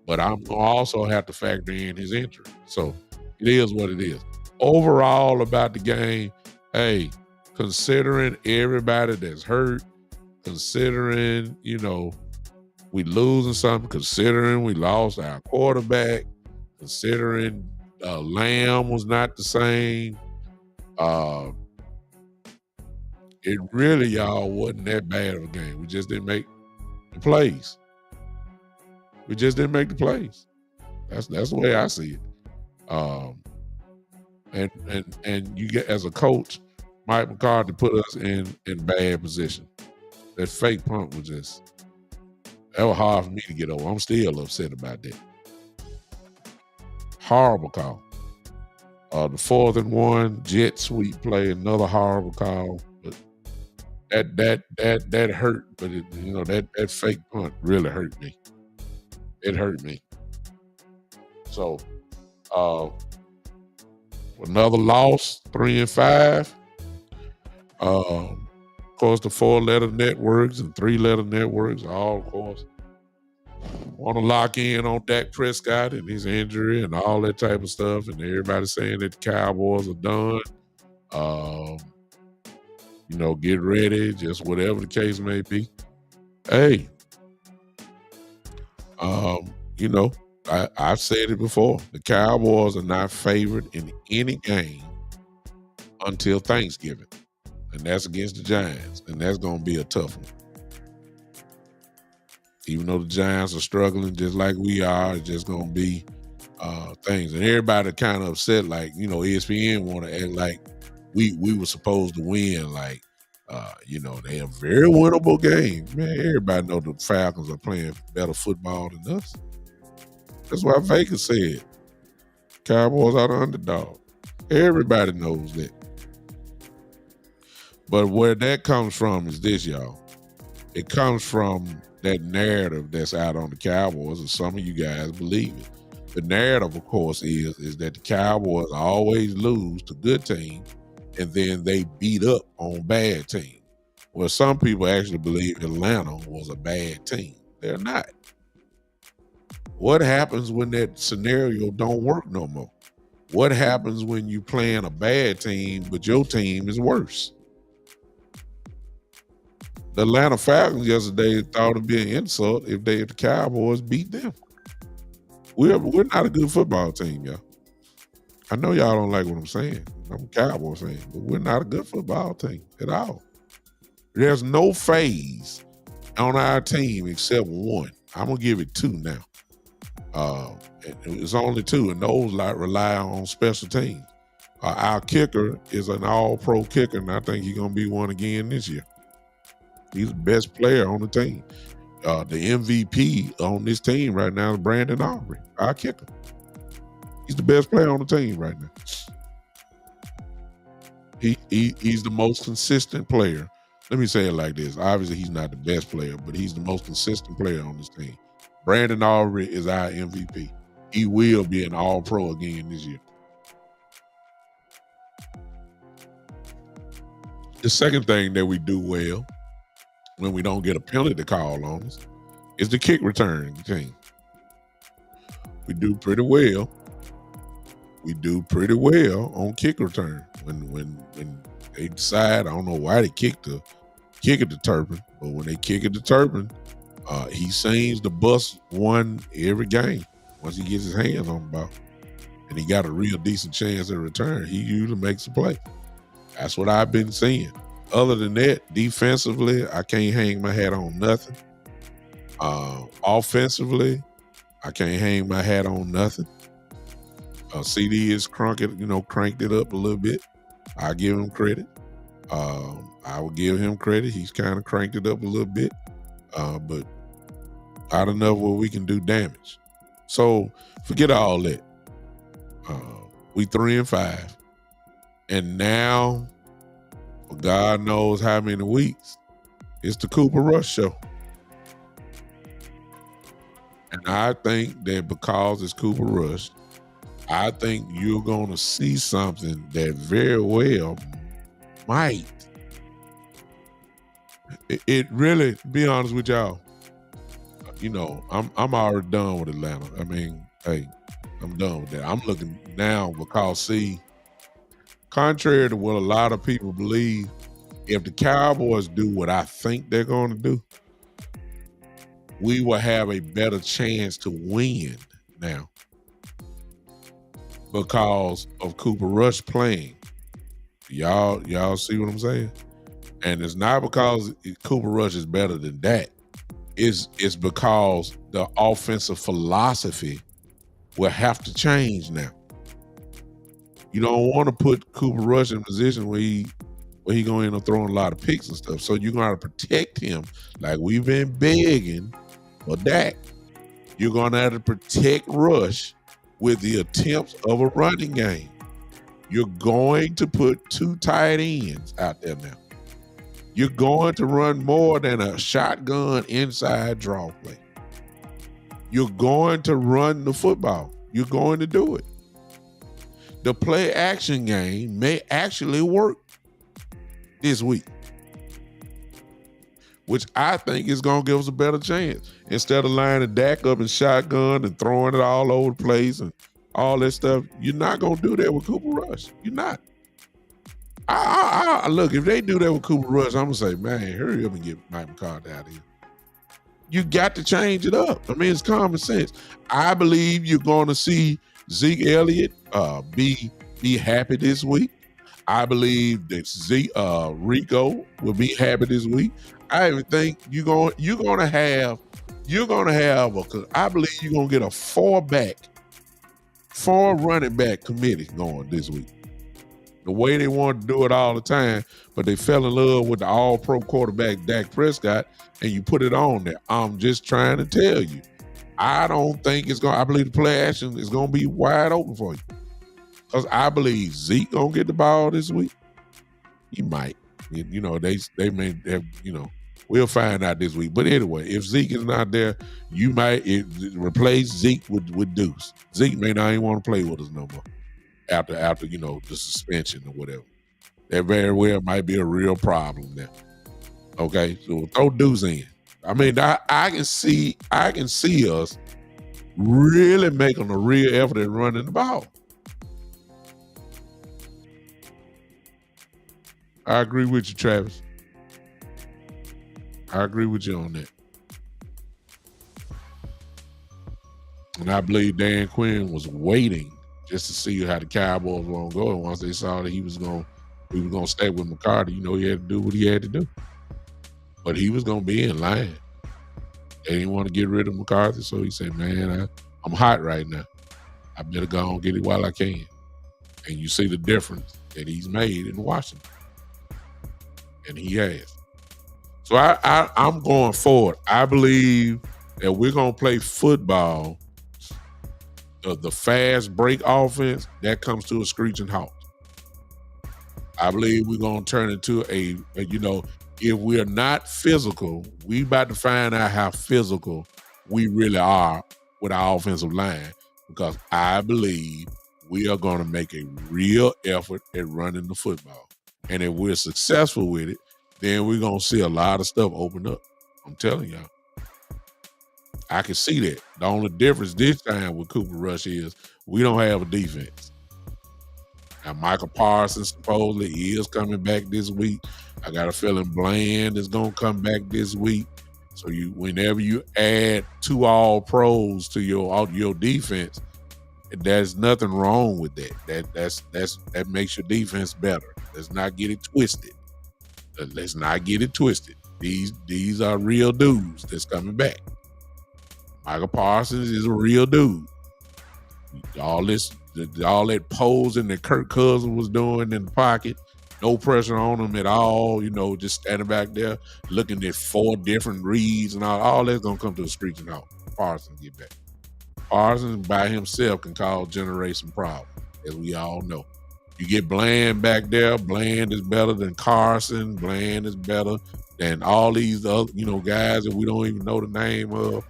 But I'm going to also have to factor in his injury. So it is what it is. Overall about the game, hey, considering everybody that's hurt, considering, we losing something, considering we lost our quarterback, considering Lamb was not the same, it really, y'all, wasn't that bad of a game. We just didn't make the plays. That's the way I see it. And you get, as a coach, Mike McCarthy put us in bad position. That fake punt was that was hard for me to get over. I'm still upset about that. Horrible call. The 4th and 1 jet sweep play, another horrible call. But that hurt. But that fake punt really hurt me. It hurt me. So another loss, 3-5. Of course, the 4-letter networks and 3-letter networks, all, of course, want to lock in on Dak Prescott and his injury and all that type of stuff. And everybody saying that the Cowboys are done. Get ready, just whatever the case may be. Hey, I've said it before. The Cowboys are not favored in any game until Thanksgiving. And that's against the Giants. And that's going to be a tough one. Even though the Giants are struggling just like we are, it's just going to be things. And everybody kind of upset, like, ESPN want to act like we were supposed to win. Like, they have very winnable games. Man, everybody know the Falcons are playing better football than us. That's why Vegas said Cowboys are the underdog. Everybody knows that. But where that comes from is this, y'all. It comes from that narrative that's out on the Cowboys, and some of you guys believe it. The narrative, of course, is that the Cowboys always lose to good teams, and then they beat up on bad teams. Well, some people actually believe Atlanta was a bad team. They're not. What happens when that scenario don't work no more? What happens when you playing a bad team, but your team is worse? The Atlanta Falcons yesterday thought it'd be an insult if the Cowboys beat them. We're not a good football team, y'all. I know y'all don't like what I'm saying. I'm a Cowboys fan, but we're not a good football team at all. There's no phase on our team except one. I'm gonna give it 2 now. It's only 2, and those rely on special teams. Our kicker is an all-pro kicker, and I think he's gonna be one again this year. He's the best player on the team. The MVP on this team right now is Brandon Aubrey, our kicker. He's the best player on the team right now. He's the most consistent player. Let me say it like this. Obviously, he's not the best player, but he's the most consistent player on this team. Brandon Aubrey is our MVP. He will be an all-pro again this year. The second thing that we do well when we don't get a penalty call on us is the kick return team. We do pretty well. We do pretty well on kick return. When They decide, I don't know why they kick it to Turpin, but when they kick it to Turpin, he seems to bust one every game once he gets his hands on the ball. And he got a real decent chance at return. He usually makes a play. That's what I've been seeing. Other than that, defensively, I can't hang my hat on nothing. Offensively, I can't hang my hat on nothing. CD is cranked it up a little bit. I give him credit. I will give him credit. He's kind of cranked it up a little bit, but not enough where we can do damage. So forget all that. We 3-5, and now, for God knows how many weeks, it's the Cooper Rush show. And I think that because it's Cooper Rush, I think you're going to see something that very well might. It really, to be honest with y'all, I'm already done with Atlanta. I mean, hey, I'm done with that. I'm looking now because, see, contrary to what a lot of people believe, if the Cowboys do what I think they're going to do, we will have a better chance to win now because of Cooper Rush playing. Y'all see what I'm saying? And it's not because Cooper Rush is better than Dak. It's because the offensive philosophy will have to change now. You don't want to put Cooper Rush in a position where he going to end up throwing a lot of picks and stuff. So you're going to protect him like we've been begging for Dak. You're going to have to protect Rush with the attempts of a running game. You're going to put 2 tight ends out there now. You're going to run more than a shotgun inside draw play. You're going to run the football. You're going to do it. The play action game may actually work this week, which I think is going to give us a better chance. Instead of lining Dak up in shotgun and throwing it all over the place and all that stuff, you're not going to do that with Cooper Rush. You're not. Look, if they do that with Cooper Rush, I'm going to say, man, hurry up and get Mike McCarthy out of here. You got to change it up. I mean, it's common sense. I believe you're going to see Zeke Elliott be happy this week. I believe that Rico will be happy this week. I even think you're gonna have I believe you're gonna get a 4 running back committee going this week. The way they want to do it all the time, but they fell in love with the all-pro quarterback Dak Prescott, and you put it on there. I'm just trying to tell you. I don't think I believe the play action is gonna be wide open for you. Because I believe Zeke gonna get the ball this week. He might. They may have, we'll find out this week. But anyway, if Zeke is not there, you might replace Zeke with Deuce. Zeke may not even want to play with us no more after the suspension or whatever. That very well might be a real problem there. Okay, so throw Deuce in. I mean, I can see us really making a real effort at running the ball. I agree with you, Travis. I agree with you on that. And I believe Dan Quinn was waiting just to see how the Cowboys were going to go. And once they saw that he was going to stay with McCarthy, he had to do what he had to do. But he was going to be in line. They didn't want to get rid of McCarthy, so he said, man, I'm hot right now. I better go and get it while I can. And you see the difference that he's made in Washington. And he has. So I'm going forward. I believe that we're going to play football. The fast break offense, that comes to a screeching halt. I believe we're going to turn into if we're not physical, we about to find out how physical we really are with our offensive line, because I believe we are going to make a real effort at running the football. And if we're successful with it, then we're going to see a lot of stuff open up. I'm telling y'all. I can see that. The only difference this time with Cooper Rush is we don't have a defense. Now, Michael Parsons supposedly is coming back this week. I got a feeling Bland is going to come back this week. So whenever you add 2 all pros to your defense, there's nothing wrong with that. That makes your defense better. Let's not get it twisted. Let's not get it twisted. These are real dudes that's coming back. Michael Parsons is a real dude. All that posing that Kirk Cousins was doing in the pocket, no pressure on him at all. Just standing back there looking at 4 different reads and all that's gonna come to a screeching halt. Parsons get back. Parsons by himself can generate some problems, as we all know. You get Bland back there. Bland is better than Carson. Bland is better than all these other, guys that we don't even know the name of.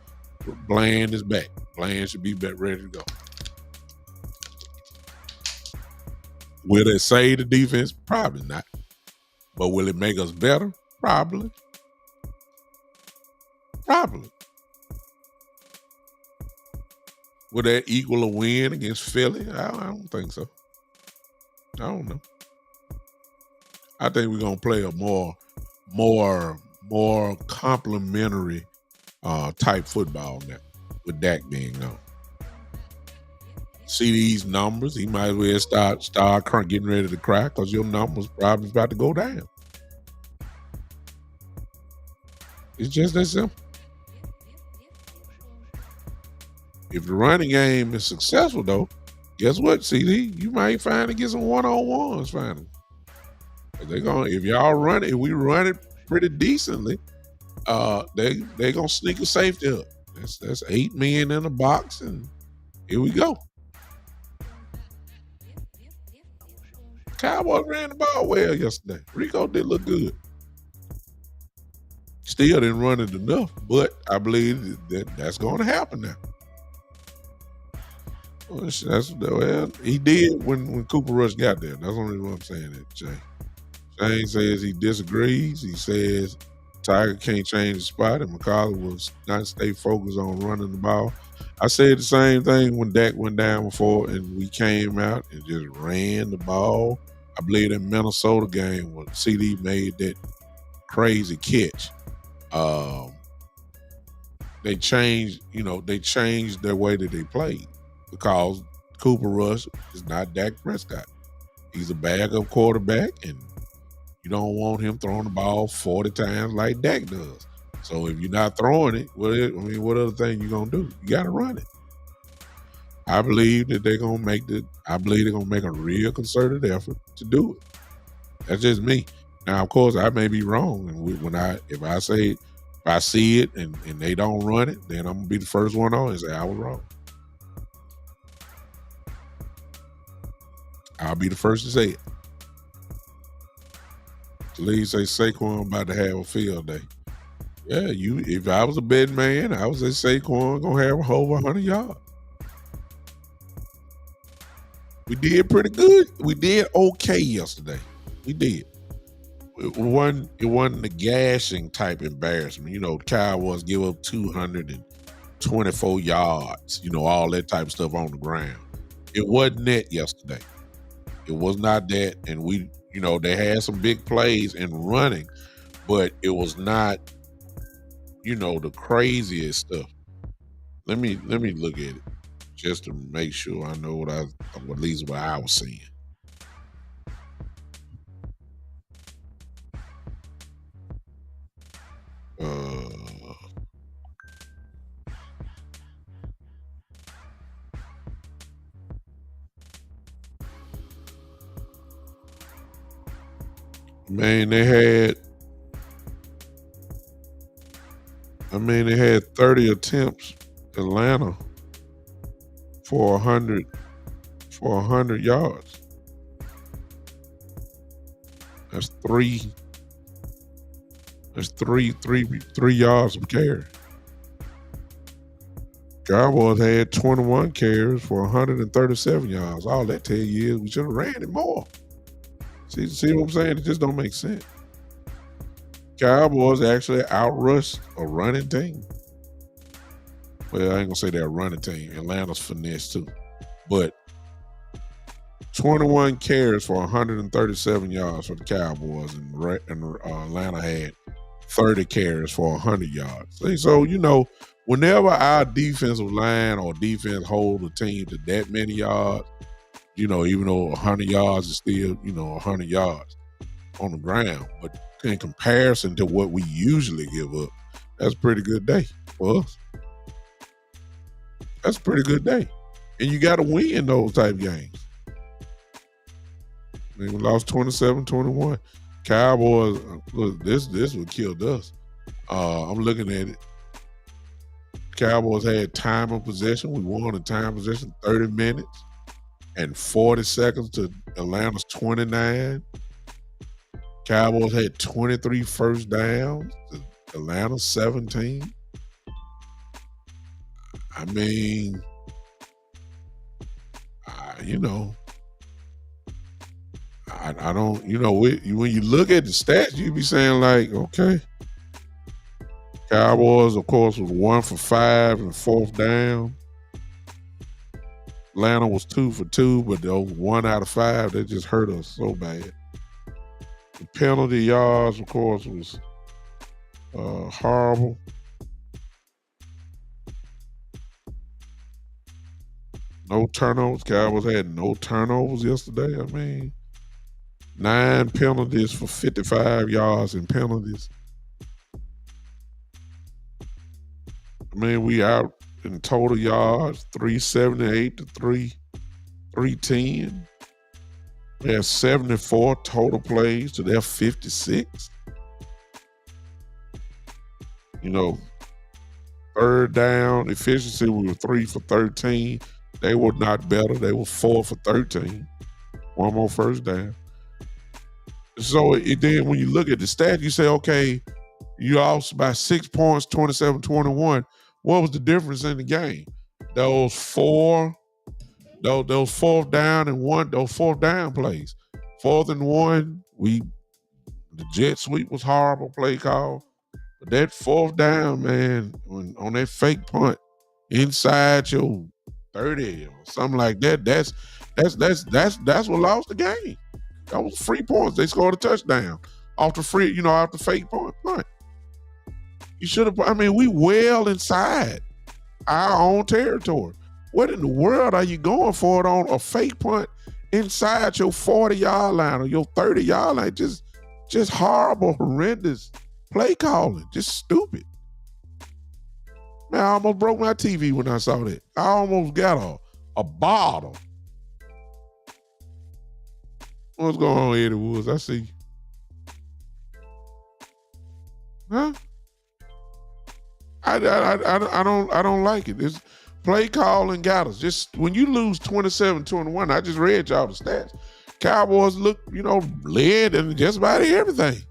Bland is back. Bland should be back, ready to go. Will it save the defense? Probably not. But will it make us better? Probably. Probably. Will that equal a win against Philly? I don't think so. I don't know. I think we're gonna play a more complimentary type football now, with Dak being gone. See these numbers, he might as well start getting ready to cry, because your numbers probably about to go down. It's just that simple. If the running game is successful, though, guess what, CD? You might finally get some one-on-ones finally. If y'all run it, if we run it pretty decently, they gonna sneak a safety up. That's 8 men in the box, and here we go. Cowboys ran the ball well yesterday. Rico did look good. Still didn't run it enough, but I believe that's going to happen now. Well, he did when Cooper Rush got there. That's only what I'm saying. That Shane says he disagrees. He says Tiger can't change the spot, and McCarthy will not stay focused on running the ball. I said the same thing when Dak went down before, and we came out and just ran the ball. I believe that Minnesota game when CD made that crazy catch. They changed their way that they played, because Cooper Rush is not Dak Prescott. He's a backup quarterback, and you don't want him throwing the ball 40 times like Dak does. So if you're not throwing it, what other thing you gonna do? You gotta run it. I believe that they're gonna make a real concerted effort to do it. That's just me. Now, of course, I may be wrong, and if I see it and they don't run it, then I'm gonna be the first one on and say I was wrong. I'll be the first to say it. The league say Saquon about to have a field day. Yeah, if I was a betting man, I would say Saquon gonna have over 100 yards. We did pretty good. We did okay yesterday. We did. It wasn't a gashing type embarrassment. Cowboys give up 224 yards, all that type of stuff on the ground. It wasn't that yesterday. It was not that. And they had some big plays in running, but it was not, the craziest stuff. Let me look at it just to make sure I know at least what I was seeing. They had 30 attempts, Atlanta, for 100 yards. That's three yards per carry. Cowboys had 21 carries for 137 yards. All that tell you is we should have ran it more. See what I'm saying? It just don't make sense. Cowboys actually outrushed a running team. Well, I ain't gonna say they're a running team. Atlanta's finesse too. But 21 carries for 137 yards for the Cowboys, and Atlanta had 30 carries for 100 yards. So, whenever our defensive line or defense hold a team to that many yards, even though 100 yards is still, 100 yards on the ground, but in comparison to what we usually give up, that's a pretty good day for us. That's a pretty good day. And you got to win those type games. We lost 27-21. Cowboys, look, this what killed us. I'm looking at it. Cowboys had time of possession. We won in time of possession 30 minutes and 40 seconds to Atlanta's 29. Cowboys had 23 first downs to Atlanta's 17. I mean, I don't, when you look at the stats, you be saying like, okay. Cowboys, of course, was 1 for 5 and fourth down. Atlanta was 2 for 2, but those 1 out of 5, they just hurt us so bad. The penalty yards, of course, was horrible. No turnovers. Cowboys had no turnovers yesterday. I mean, 9 penalties for 55 yards in penalties. I mean, we out in total yards, 378 to 310. We have 74 total plays to their 56. Third down efficiency, we were 3 for 13. They were not better. They were 4 for 13. 1 more first down. So then when you look at the stats, you say, okay, you lost by 6 points, 27-21. What was the difference in the game? Those fourth down and 1, those fourth down plays. 4th and 1, the jet sweep was horrible play call. But that 4th down, man, on that fake punt inside your 30 or something like that, that's what lost the game. That was 3 points. They scored a touchdown off the fake punt. You should have. We well inside our own territory. What in the world are you going for it on a fake punt inside your 40-yard line or your 30-yard line? Just horrible, horrendous play calling. Just stupid. Man, I almost broke my TV when I saw that. I almost got a bottle. What's going on, Eddie Woods? I see you. Huh? I don't like it. This play calling got us. Just when you lose 27-21, I just read y'all the stats. Cowboys look, led in just about everything.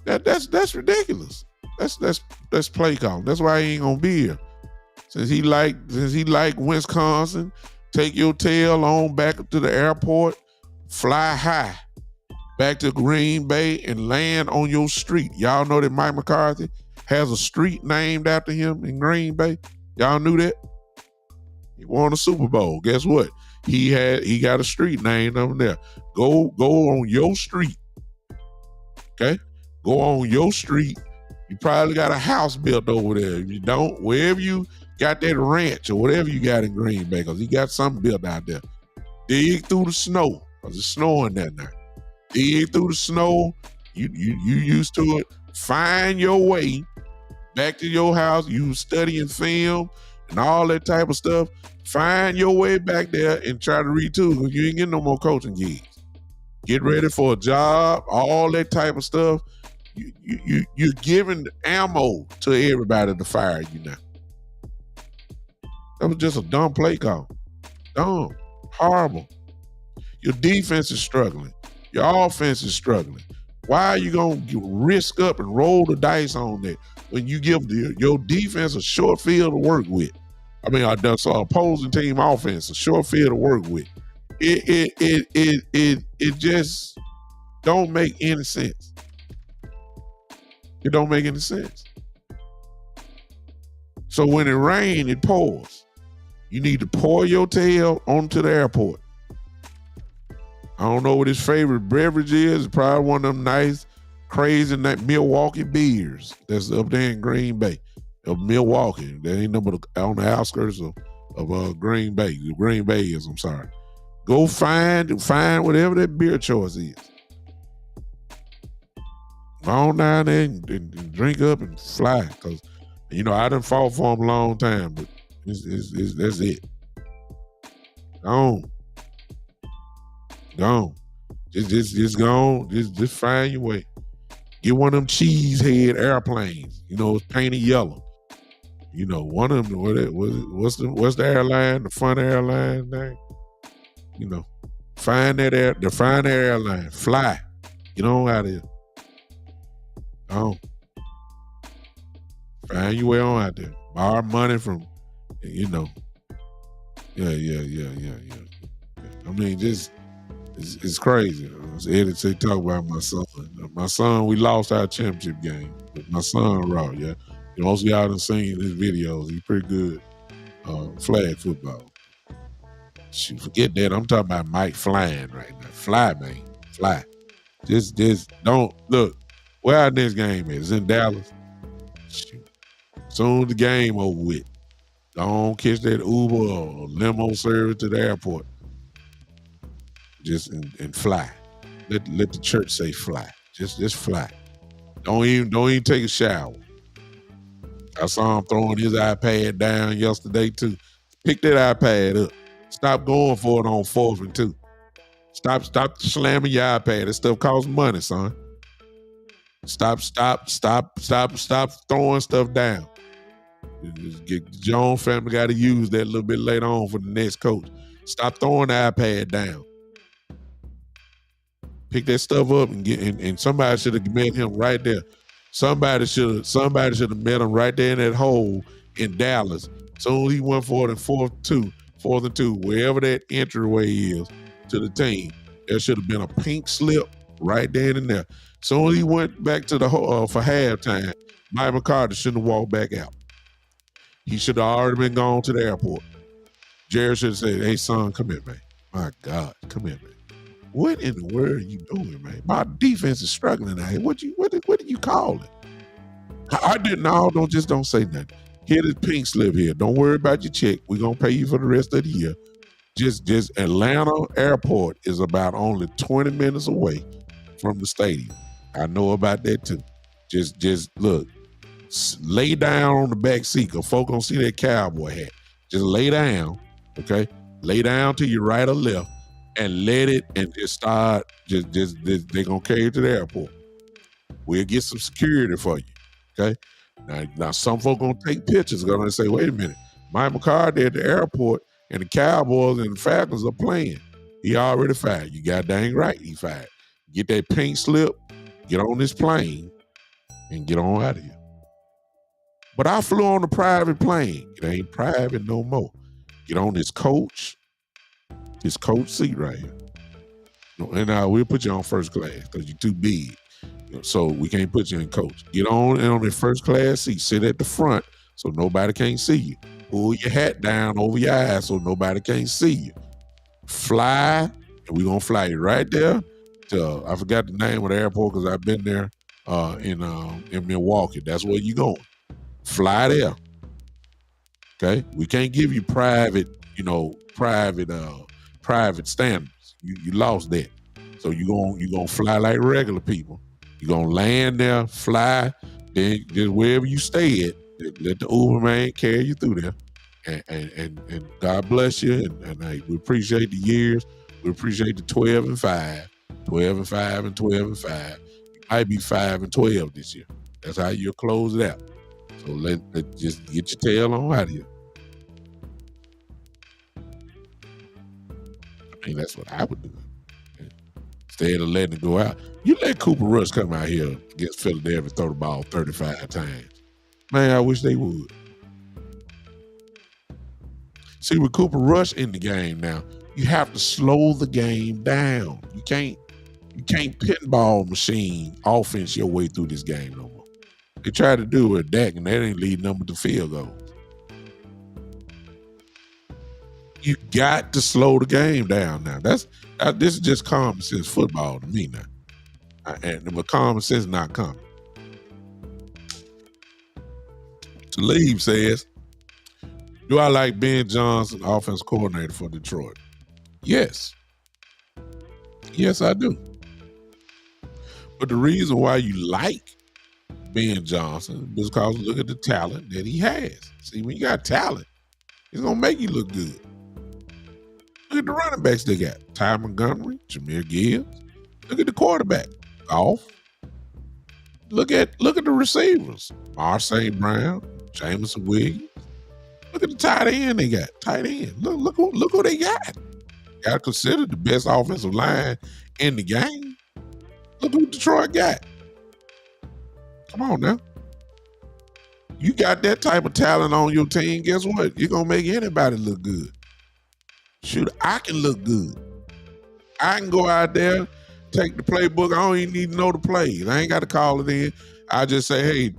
That's ridiculous. That's play calling. That's why he ain't gonna be here. Since he like Wisconsin, take your tail on back to the airport, fly high back to Green Bay and land on your street. Y'all know that Mike McCarthy has a street named after him in Green Bay. Y'all knew that? He won a Super Bowl. Guess what? He got a street named over there. Go on your street. Okay? Go on your street. You probably got a house built over there. If you don't, wherever you got that ranch or whatever you got in Green Bay, because he got something built out there. Dig through the snow, because it's snowing there now. Dig through the snow. You used to it. Find your way back to your house. You studying film and all that type of stuff. Find your way back there and try to retool, because you ain't getting no more coaching gigs. Get ready for a job, all that type of stuff. You're giving ammo to everybody to fire you now. That was just a dumb play call. Dumb. Horrible. Your defense is struggling. Your offense is struggling. Why are you going to risk up and roll the dice on that when you give your defense a short field to work with? So opposing team offense, a short field to work with. It just don't make any sense. It don't make any sense. So when it rains, it pours. You need to pour your tail onto the airport. I don't know what his favorite beverage is. It's probably one of them nice, crazy Milwaukee beers that's up there in Green Bay. Of Milwaukee. That ain't number on the outskirts of Green Bay. Green Bay is, I'm sorry. Go find whatever that beer choice is. Go on down there and drink up and fly. Because, I done fought for him a long time, but that's it. Gone. Just gone. Just find your way. Get one of them cheese head airplanes. It's painted yellow. One of them. What's the airline? The fun airline thing. Find that airline. Fly. Get on out of here. Find your way on out there. Borrow money from, Yeah. I mean, just it's crazy. Eddie talk about my son. My son, we lost our championship game, but my son raw. Yeah, most of y'all done seen his videos. He's pretty good flag football. Shoot, forget that. I'm talking about Mike flying right now. Fly, man, fly. Just don't look. Where our next game is in Dallas. Shoot. Soon as the game over with, don't catch that Uber or limo service to the airport. Just and fly. Let the church say fly. Just fly. Don't even take a shower. I saw him throwing his iPad down yesterday too. Pick that iPad up. Stop going for it on 4th and 2. Stop slamming your iPad. That stuff costs money, son. Stop throwing stuff down. The Jones family got to use that a little bit later on for the next coach. Stop throwing the iPad down. Pick that stuff up and somebody should have met him right there. Somebody should have met him right there in that hole in Dallas. Soon as he went for it in 4th and 2, wherever that entryway is to the team, there should have been a pink slip right there and there. Soon as he went back to the for halftime, Mike McCarthy shouldn't have walked back out. He should have already been gone to the airport. Jared should have said, "Hey, son, come here, man. My God, come here, man. What in the world are you doing, man? My defense is struggling out here. What did you call it?" I didn't know. Don't say nothing. Here this pink slip here. Don't worry about your check. We're gonna pay you for the rest of the year. Just Atlanta Airport is about only 20 minutes away from the stadium. I know about that too. Just look, lay down on the back seat because folk gonna see that cowboy hat. Just lay down, okay? Lay down to your right or left and let it and just start. They're gonna carry you to the airport. We'll get some security for you, okay? Now some folk gonna take pictures. Gonna say, "Wait a minute, Mike McCarthy at the airport and the Cowboys and the Falcons are playing. He already fired. You got dang right, he fired. Get that pink slip, get on this plane, and get on out of here." But I flew on a private plane. It ain't private no more. Get on this coach seat right here. And we'll put you on first class because you're too big. So we can't put you in coach. Get on the first class seat. Sit at the front so nobody can't see you. Pull your hat down over your eyes so nobody can't see you. Fly, and we're going to fly you right there to, I forgot the name of the airport because I've been there in Milwaukee. That's where you're going. Fly there. Okay? We can't give you private standards. You lost that. So you're gonna fly like regular people. You're gonna land there, fly, then just wherever you stay at, let the Uber man carry you through there. And God bless you. And we appreciate the years. We appreciate the 12 and 5. 12 and 5 and 12 and 5. You might be 5 and 12 this year. That's how you'll close it out. So let just get your tail on out of here. I mean, that's what I would do. Instead of letting it go out. You let Cooper Rush come out here against Philadelphia and throw the ball 35 times. Man, I wish they would. See, with Cooper Rush in the game now, you have to slow the game down. You can't pinball machine offense your way through this game no more. They tried to do it with Dak, and that ain't leading them to field goals. You got to slow the game down now. This is just common sense football to me now. But common sense not common. Talib says, do I like Ben Johnson, offense coordinator for Detroit? Yes. Yes, I do. But the reason why you like Ben Johnson is because look at the talent that he has. See, when you got talent, it's going to make you look good. Look at the running backs they got. Ty Montgomery, Jahmyr Gibbs. Look at the quarterback. Goff. Look at the receivers. Mar St. Brown, Jameson Williams. Look at the tight end they got. Tight end. Look who they got. Got to consider the best offensive line in the game. Look who Detroit got. Come on now. You got that type of talent on your team, guess what? You're going to make anybody look good. Shoot, I can look good. I can go out there, take the playbook. I don't even need to know the plays. I ain't got to call it in. I just say, hey,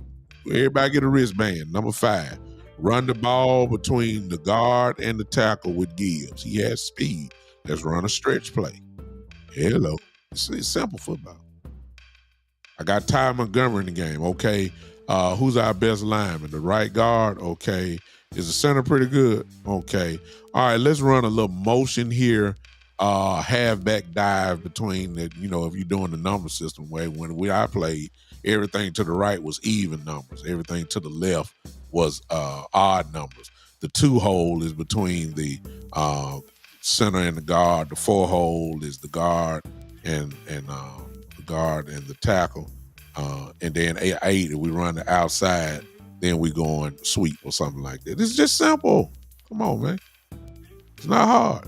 everybody get a wristband. Number 5, run the ball between the guard and the tackle with Gibbs. He has speed. Let's run a stretch play. Hello. It's simple football. I got Ty Montgomery in the game. Okay. Who's our best lineman? The right guard? Okay. Is the center pretty good? Okay. All right, let's run a little motion here. Halfback dive between the, if you're doing the number system way. When I played, everything to the right was even numbers. Everything to the left was odd numbers. The 2 hole is between the center and the guard. The 4 hole is the guard and the guard and the tackle. And then 8, if we run the outside, then we go on sweep or something like that. It's just simple. Come on, man. It's not hard.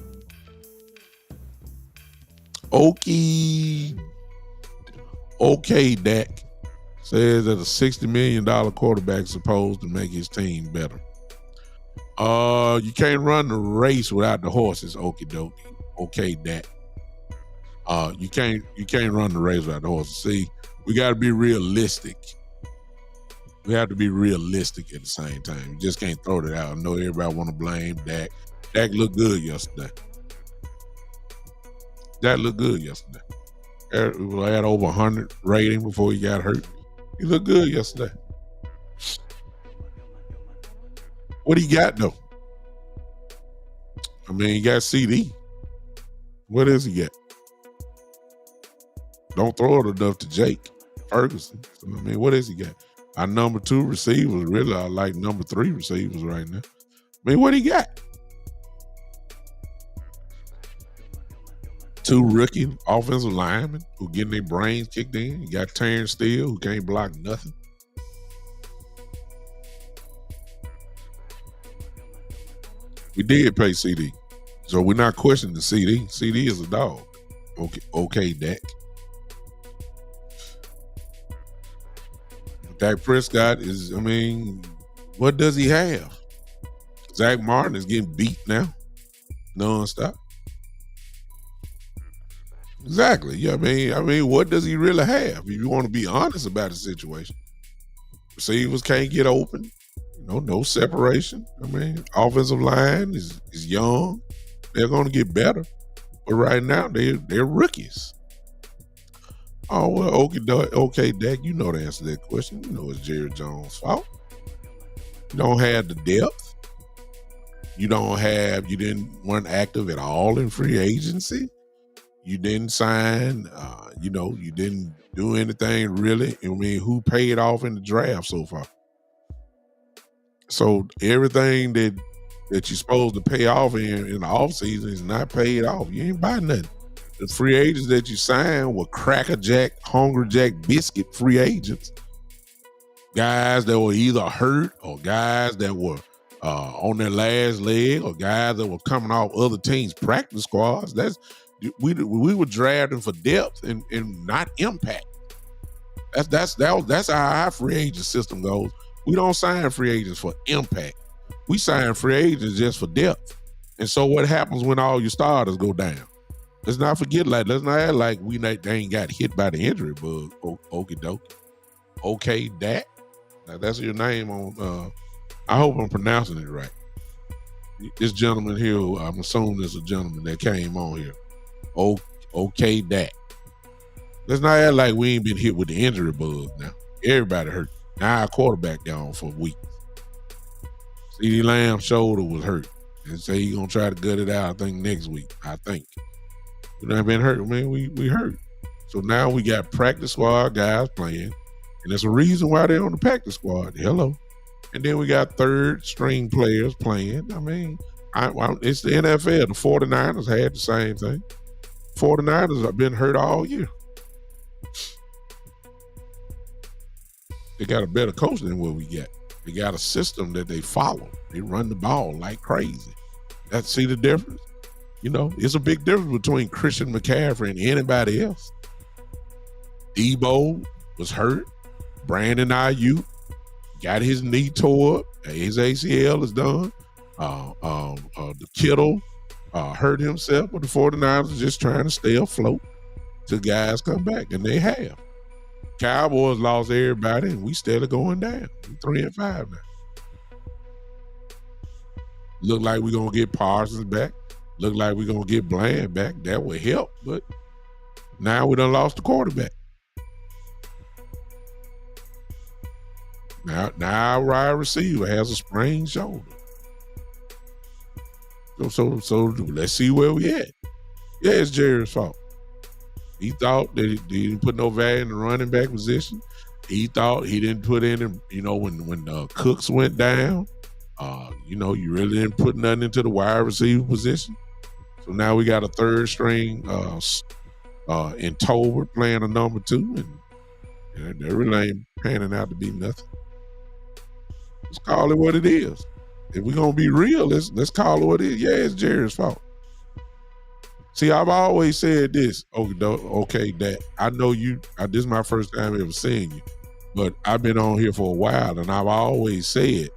Okay, Dak says that a $60 million quarterback is supposed to make his team better. You can't run the race without the horses, okie dokie. Okay, Dak. You can't run the race without the horses. See, we got to be realistic. We have to be realistic at the same time. You just can't throw it out. I know everybody want to blame Dak. Dak looked good yesterday. Dak looked good yesterday. He had over 100 rating before he got hurt. He looked good yesterday. What he got, though? I mean, he got CD. What does he get? Don't throw it enough to Jake Ferguson. So, I mean, what does he got? Our number 2 receivers really are like number 3 receivers right now. I mean, what he got? 2 rookie offensive linemen who getting their brains kicked in. You got Terrence Steele who can't block nothing. We did pay CD. So we're not questioning the CD. CD is a dog. Okay, Dak. Dak Prescott is, what does he have? Zach Martin is getting beat now, nonstop. Exactly. Yeah, I mean, what does he really have? If you want to be honest about the situation, receivers can't get open. No separation. Offensive line is young. They're going to get better, but right now they're rookies. Oh, well, okay, Dak, you know the answer to that question. You know it's Jerry Jones' fault. You don't have the depth. You weren't active at all in free agency. You didn't sign, you didn't do anything really. Who paid off in the draft so far? So everything that you're supposed to pay off in the offseason is not paid off. You ain't buy nothing. The free agents that you signed were Cracker Jack, Hungry Jack, Biscuit free agents. Guys that were either hurt or guys that were on their last leg or guys that were coming off other teams' practice squads. We were drafting for depth and not impact. That's how our free agent system goes. We don't sign free agents for impact. We sign free agents just for depth. And so what happens when all your starters go down? Let's not forget, let's not act like they ain't got hit by the injury bug. Okie dokie. Okay, Dak. Now that's your name on. I hope I'm pronouncing it right. this gentleman here, who I'm assuming is a gentleman that came on here. Okay, Dak. Let's not act like we ain't been hit with the injury bug now. Everybody hurt. Now our quarterback gone for a week. CeeDee Lamb's shoulder was hurt. And say he's going to try to gut it out, I think, next week. I think. We done been hurt, man. We hurt. So now we got practice squad guys playing. And there's a reason why they're on the practice squad. Hello. And then we got third string players playing. I mean, it's the NFL. The 49ers had the same thing. 49ers have been hurt all year. They got a better coach than what we got. They got a system that they follow. They run the ball like crazy. See the difference? You know, it's a big difference between Christian McCaffrey and anybody else. Debo was hurt. Brandon Ayuk got his knee tore up. His ACL is done. The Kittle hurt himself, but the 49ers are just trying to stay afloat till guys come back, and they have. Cowboys lost everybody, and we still going down. We're 3-5 now. Look like we're going to get Parsons back. Look like we're going to get Bland back. That would help, but now we done lost the quarterback. Now our wide receiver has a sprained shoulder. So let's see where we at. Yeah, it's Jerry's fault. He thought that he didn't put no value in the running back position. He thought he didn't put in, when Cooks went down, you really didn't put nothing into the wide receiver position. So now we got a third string in Tolbert playing a number 2, and that really ain't panning out to be nothing. Let's call it what it is. If we're gonna be real, let's call it what it is. Yeah, it's Jerry's fault. See, I've always said this. Okay, Dak. I know you. This is my first time ever seeing you, but I've been on here for a while, and I've always said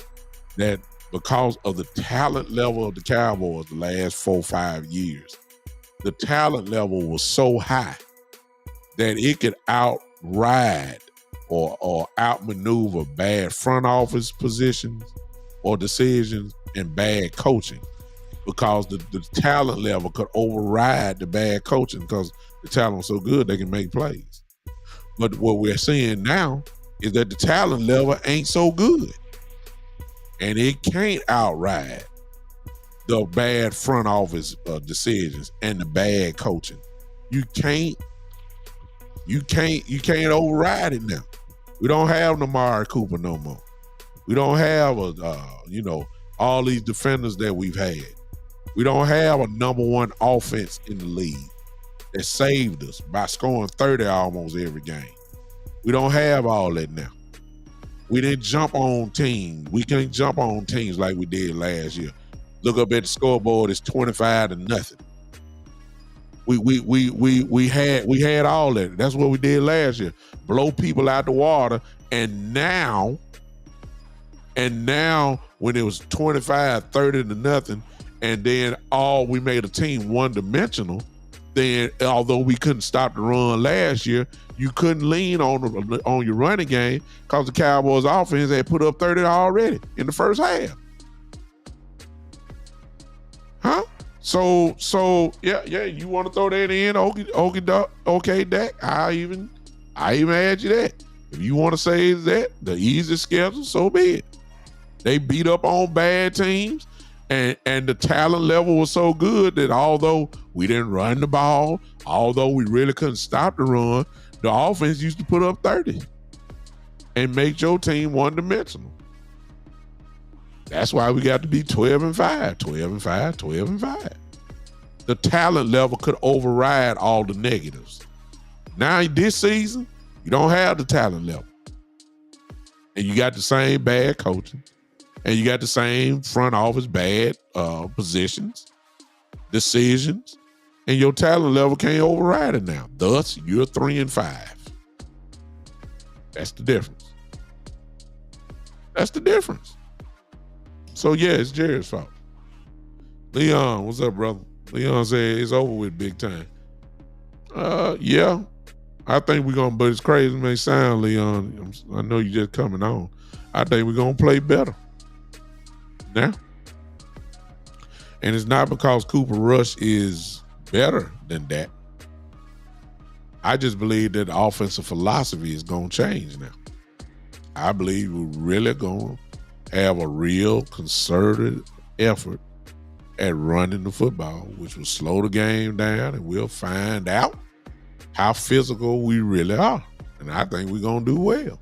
that because of the talent level of the Cowboys the last 4-5 years, the talent level was so high that it could outride or outmaneuver bad front office positions or decisions and bad coaching, because the talent level could override the bad coaching because the talent was so good they can make plays. But what we're seeing now is that the talent level ain't so good, and it can't outride the bad front office decisions and the bad coaching. You can't override it now. We don't have Amari Cooper no more. We don't have all these defenders that we've had. We don't have a number 1 offense in the league that saved us by scoring 30 almost every game. We don't have all that now. We didn't jump on teams. We can't jump on teams like we did last year. Look up at the scoreboard, it's 25-0. We had all that. That's what we did last year. Blow people out the water. And now when it was 25-30-0, and then we made a team one-dimensional, then although we couldn't stop the run last year, you couldn't lean on your running game because the Cowboys offense had put up 30 already in the first half. Huh? So yeah, you want to throw that in? Okay, Dak. I even add you that. If you want to say that the easy schedule, so be it. They beat up on bad teams, and the talent level was so good that although we didn't run the ball, although we really couldn't stop the run, the offense used to put up 30 and make your team one-dimensional. That's why we got to be 12-5, 12-5, 12-5. The talent level could override all the negatives. Now this season, you don't have the talent level. And you got the same bad coaching. And you got the same front office bad positions, decisions. And your talent level can't override it now. Thus, you're 3-5. That's the difference. That's the difference. So yeah, it's Jared's fault. Leon, what's up, brother? Leon said it's over with big time. Yeah, I think we're gonna, but it's crazy it may sound, Leon. I know you just coming on. I think we're gonna play better. Now, And it's not because Cooper Rush is better than that. I just believe that the offensive philosophy is going to change now. I believe we're really going to have a real concerted effort at running the football, which will slow the game down, and we'll find out how physical we really are. And I think we're going to do well.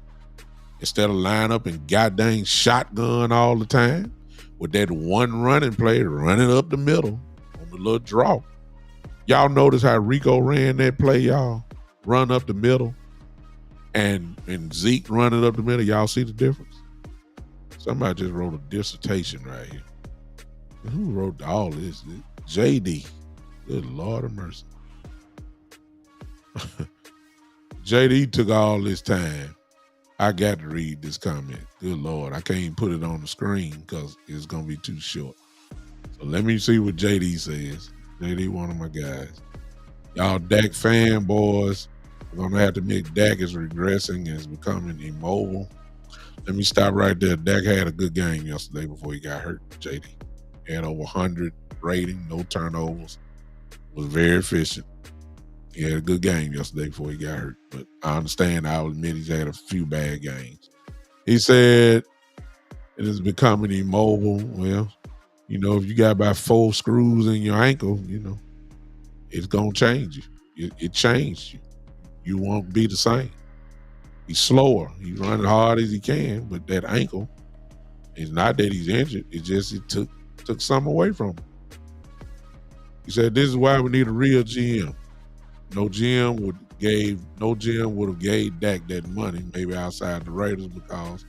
Instead of line up and goddamn shotgun all the time, with that one running play running up the middle on the little draw. Y'all notice how Rico ran that play, y'all? Run up the middle and Zeke running up the middle. Y'all see the difference? Somebody just wrote a dissertation right here. Who wrote all this? JD. Good Lord of mercy. JD took all this time. I got to read this comment. Good Lord. I can't even put it on the screen because it's going to be too short. So let me see what JD says. JD, one of my guys. Y'all Dak fanboys, we're going to have to admit Dak is regressing and is becoming immobile. Let me stop right there. Dak had a good game yesterday before he got hurt, JD. He had over 100 rating, no turnovers. Was very efficient. He had a good game yesterday before he got hurt. But I understand, I'll admit he's had a few bad games. He said it is becoming immobile. Well, you know, if you got about 4 screws in your ankle, you know, it's going to change you. It changed you. You won't be the same. He's slower. He's running hard as he can, but that ankle, it's not that he's injured. It's just it took some away from him. He said, this is why we need a real GM. No GM would have gave Dak that money, maybe outside the Raiders, because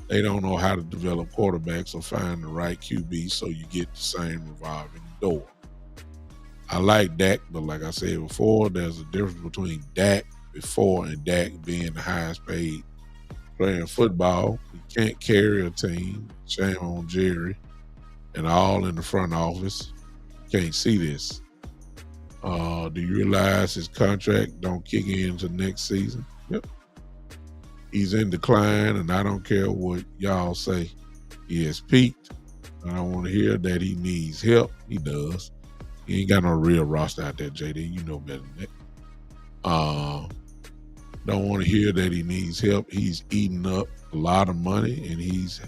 they don't know how to develop quarterbacks or find the right QB so you get the same revolving door. I like Dak, but like I said before, there's a difference between Dak before and Dak being the highest paid player in football. He can't carry a team. Shame on Jerry and all in the front office. Can't see this. Do you realize his contract don't kick in until next season? Yep. He's in decline, and I don't care what y'all say. He has peaked. I don't want to hear that he needs help. He does. He ain't got no real roster out there, JD. You know better than that. Don't want to hear that he needs help. He's eating up a lot of money, and he's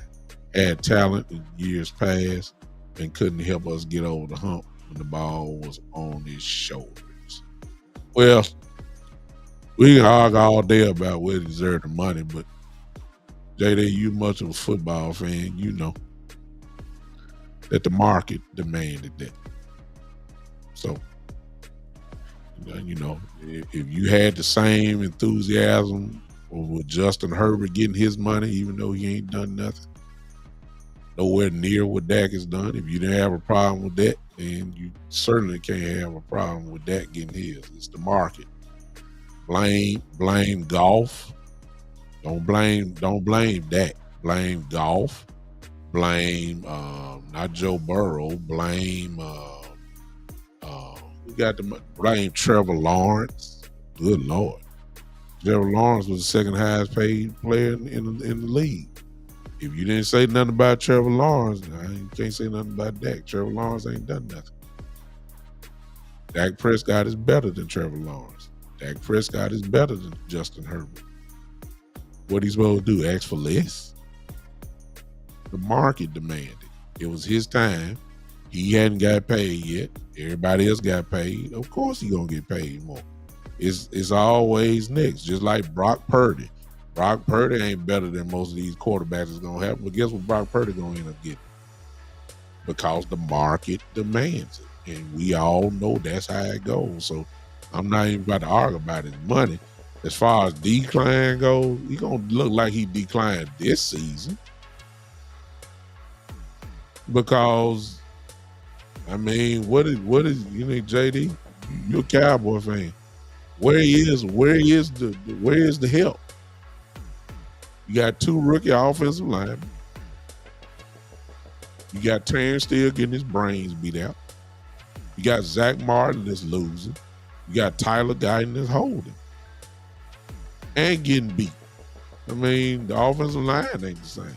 had talent in years past and couldn't help us get over the hump when the ball was on his shoulders. Well, we can argue all day about whether he deserved the money, but JD, you much of a football fan, you know that the market demanded that. So, you know, if you had the same enthusiasm with Justin Herbert getting his money, even though he ain't done nothing, nowhere near what Dak has done. If you didn't have a problem with that, then you certainly can't have a problem with Dak getting his. It's the market. Blame golf. Don't blame Dak. Blame golf. Blame not Joe Burrow. Blame blame Trevor Lawrence. Good Lord. Trevor Lawrence was the second highest paid player in the league. If you didn't say nothing about Trevor Lawrence, you can't say nothing about Dak. Trevor Lawrence ain't done nothing. Dak Prescott is better than Trevor Lawrence. Dak Prescott is better than Justin Herbert. What he's supposed to do? Ask for less? The market demanded. It was his time. He hadn't got paid yet. Everybody else got paid. Of course he's going to get paid more. It's always next. Just like Brock Purdy. Brock Purdy ain't better than most of these quarterbacks is going to have. But guess what Brock Purdy going to end up getting? Because the market demands it. And we all know that's how it goes. So I'm not even about to argue about his money. As far as decline goes, he's going to look like he declined this season. Because, I mean, what is you know, JD, you're a Cowboy fan. Where is the help? You got 2 rookie offensive linemen. You got Terrence Steele getting his brains beat out. You got Zach Martin that's losing. You got Tyler Guyton that's holding. And getting beat. I mean, the offensive line ain't the same.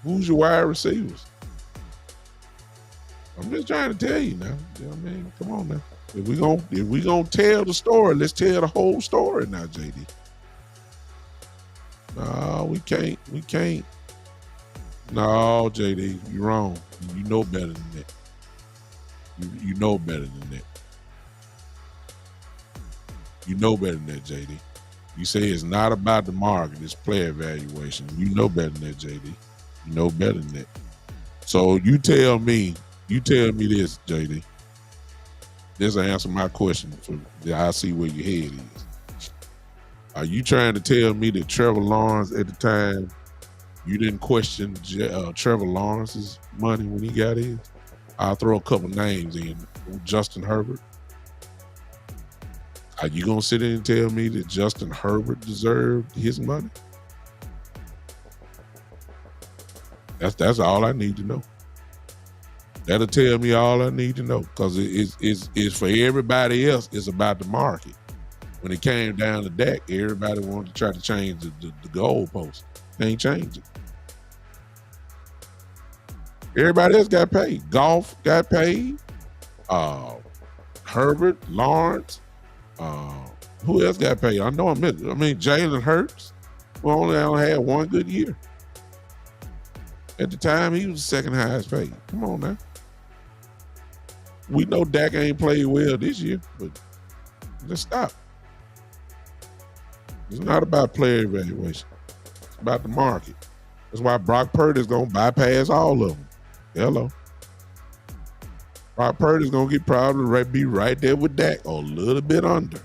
Who's your wide receivers? I'm just trying to tell you now. You know what I mean? Come on now. If we gonna tell the story, let's tell the whole story now, JD. No, we can't. We can't. No, JD, you're wrong. You know better than that. You know better than that. You know better than that, JD. You say it's not about the market, it's player evaluation. You know better than that, JD. You know better than that. So you tell me this, JD. This will answer my question. I see where your head is. Are you trying to tell me that Trevor Lawrence at the time, you didn't question Trevor Lawrence's money when he got his? I'll throw a couple names in. Justin Herbert. Are you going to sit in and tell me that Justin Herbert deserved his money? That's all I need to know. That'll tell me all I need to know, because it's for everybody else, it's about the market. When it came down to Dak, everybody wanted to try to change the goalpost. They ain't changed it. Everybody else got paid. Goff got paid. Herbert, Lawrence. Who else got paid? I know I mean, Jalen Hurts. We only had one good year. At the time, he was the second highest paid. Come on now. We know Dak ain't played well this year, but let's stop. It's not about player evaluation. It's about the market. That's why Brock Purdy's going to bypass all of them. Hello. Brock Purdy's going to probably be right there with Dak, or a little bit under.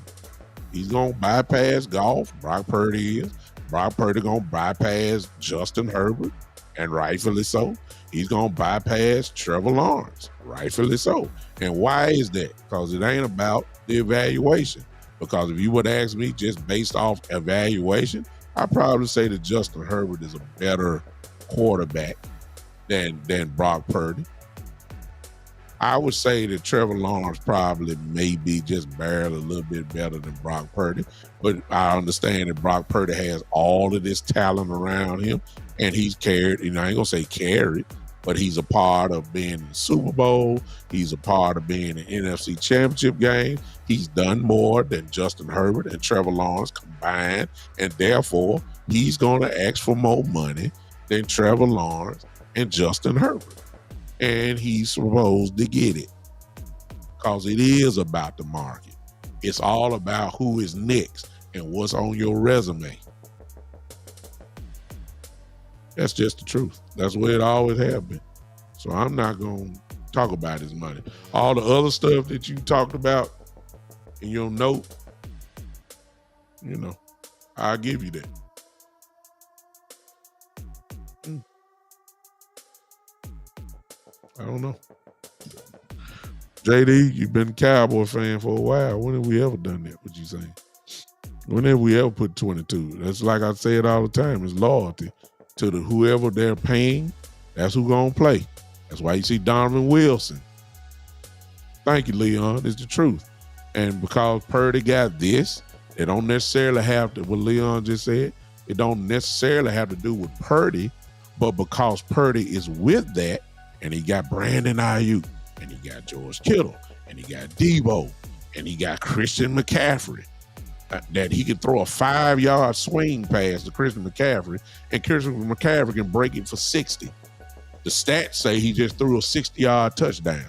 He's going to bypass Goff. Brock Purdy is. Brock Purdy going to bypass Justin Herbert, and rightfully so. He's going to bypass Trevor Lawrence, rightfully so. And why is that? Because it ain't about the evaluation. Because if you would ask me just based off evaluation, I'd probably say that Justin Herbert is a better quarterback than Brock Purdy. I would say that Trevor Lawrence probably may be just barely a little bit better than Brock Purdy, but I understand that Brock Purdy has all of this talent around him, and he's carried, I ain't gonna say carried, but he's a part of being in the Super Bowl. He's a part of being in the NFC Championship game. He's done more than Justin Herbert and Trevor Lawrence combined, and therefore he's gonna ask for more money than Trevor Lawrence and Justin Herbert. And he's supposed to get it, because it is about the market. It's all about who is next and what's on your resume. That's just the truth. That's where it always has been. So I'm not going to talk about his money. All the other stuff that you talked about in your note, I'll give you that. I don't know. JD, you've been a Cowboy fan for a while. When have we ever done that? What you saying? When have we ever put 22? That's like I say it all the time. It's loyalty to whoever they're paying. That's who gonna play. That's why you see Donovan Wilson. Thank you, Leon. It's the truth. And because Purdy got this, it don't necessarily have to. What Leon just said, it don't necessarily have to do with Purdy, but because Purdy is with that. And he got Brandon Ayuk, and he got George Kittle, and he got Debo, and he got Christian McCaffrey. That he can throw a 5-yard swing pass to Christian McCaffrey, and Christian McCaffrey can break it for 60. The stats say he just threw a 60-yard touchdown,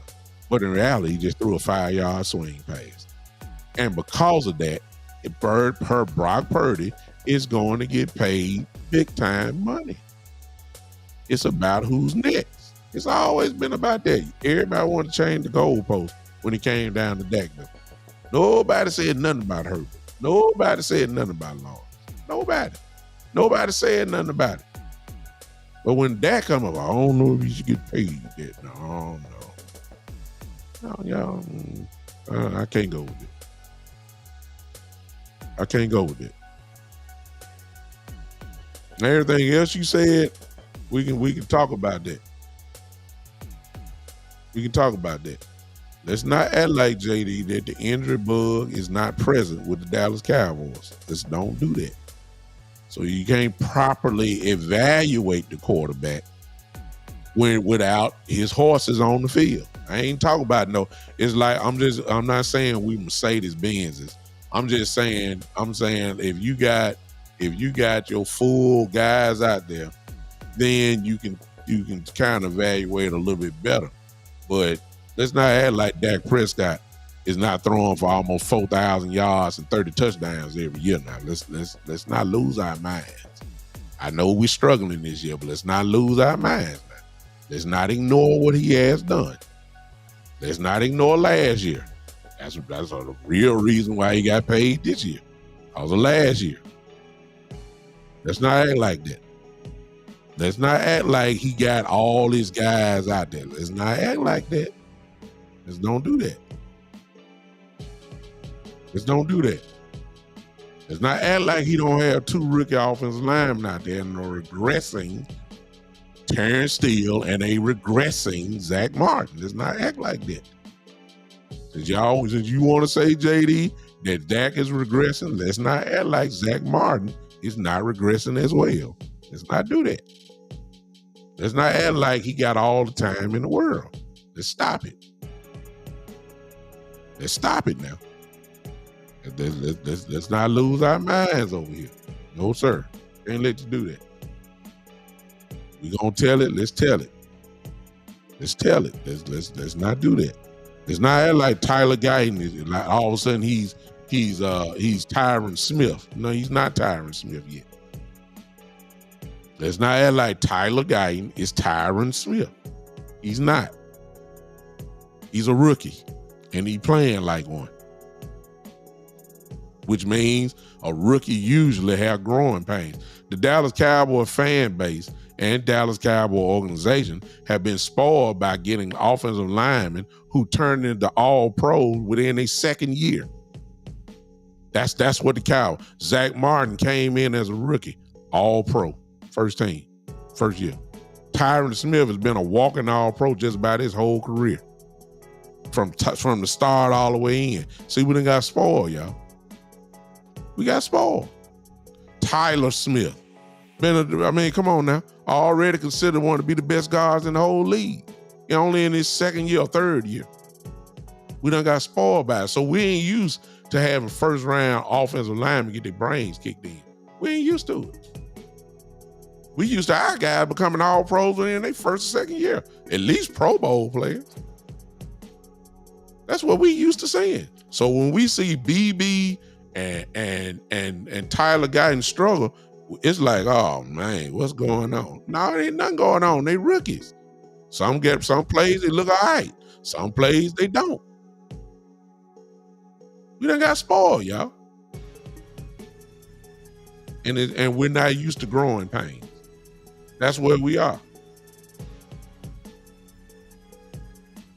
but in reality, he just threw a 5-yard swing pass. And because of that, Brock Purdy is going to get paid big-time money. It's about who's next. It's always been about that. Everybody wanted to change the goalpost when it came down to Dak. Nobody said nothing about Herbert. Nobody said nothing about Lawrence. Nobody said nothing about it. But when Dak come up, I don't know if you should get paid that. No, y'all. I can't go with it. I can't go with it. Everything else you said, we can talk about that. We can talk about that. Let's not act like, JD, that the injury bug is not present with the Dallas Cowboys. Let's don't do that. So you can't properly evaluate the quarterback without his horses on the field. I ain't talking about no. It's like I'm not saying we Mercedes Benzes. I'm saying if you got your full guys out there, then you can kind of evaluate a little bit better. But let's not act like Dak Prescott is not throwing for almost 4,000 yards and 30 touchdowns every year now. Let's not lose our minds. I know we're struggling this year, but let's not lose our minds now. Let's not ignore what he has done. Let's not ignore last year. That's the real reason why he got paid this year. Because of last year. Let's not act like that. Let's not act like he got all his guys out there. Let's not act like that. Let's don't do that. Let's don't do that. Let's not act like he don't have two rookie offensive linemen out there and a regressing Terrence Steele and a regressing Zach Martin. Let's not act like that. Since you want to say, JD, that Dak is regressing, let's not act like Zach Martin is not regressing as well. Let's not do that. Let's not act like he got all the time in the world. Let's stop it. Let's stop it now. Let's not lose our minds over here. No, sir. Can't let you do that. We gonna tell it. Let's tell it. Let's tell it. Let's not do that. Let's not act like Tyler Guyton is like all of a sudden he's Tyron Smith. No, he's not Tyron Smith yet. Let's not act like Tyler Guyton is Tyron Smith. He's not. He's a rookie, and he playing like one. Which means a rookie usually have growing pains. The Dallas Cowboy fan base and Dallas Cowboy organization have been spoiled by getting offensive linemen who turned into all pros within their second year. That's what the Cowboys. Zach Martin came in as a rookie, all pro, first team, first year. Tyron Smith has been a walking all pro just about his whole career. From the start all the way in. See, we done got spoiled, y'all. We got spoiled. Tyler Smith. Come on now. Already considered one to be the best guards in the whole league. Only in his second year or third year. We done got spoiled by it. So we ain't used to having first round offensive linemen get their brains kicked in. We ain't used to it. We used to our guys becoming all pros in their first or second year. At least Pro Bowl players. That's what we used to seeing. So when we see BB and Tyler Guyton struggle, it's like, oh man, what's going on? No, there ain't nothing going on. They rookies. Some plays they look all right. Some plays they don't. We done got spoiled, y'all. And we're not used to growing pains. That's where we are.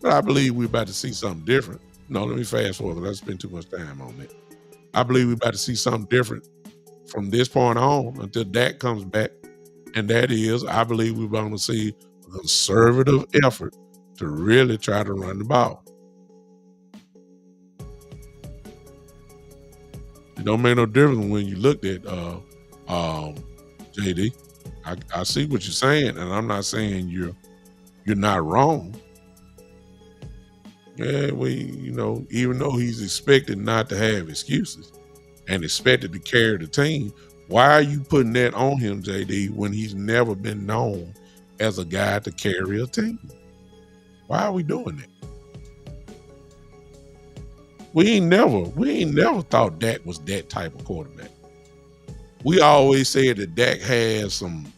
But I believe we're about to see something different. No, let me fast forward because I spent too much time on that. I believe we're about to see something different from this point on until Dak comes back. And that is, I believe we're going to see a conservative effort to really try to run the ball. It don't make no difference when you looked at JD. I see what you're saying, and I'm not saying you're not wrong. Yeah, even though he's expected not to have excuses and expected to carry the team, why are you putting that on him, JD, when he's never been known as a guy to carry a team? Why are we doing that? We ain't never thought Dak was that type of quarterback. We always said that Dak has some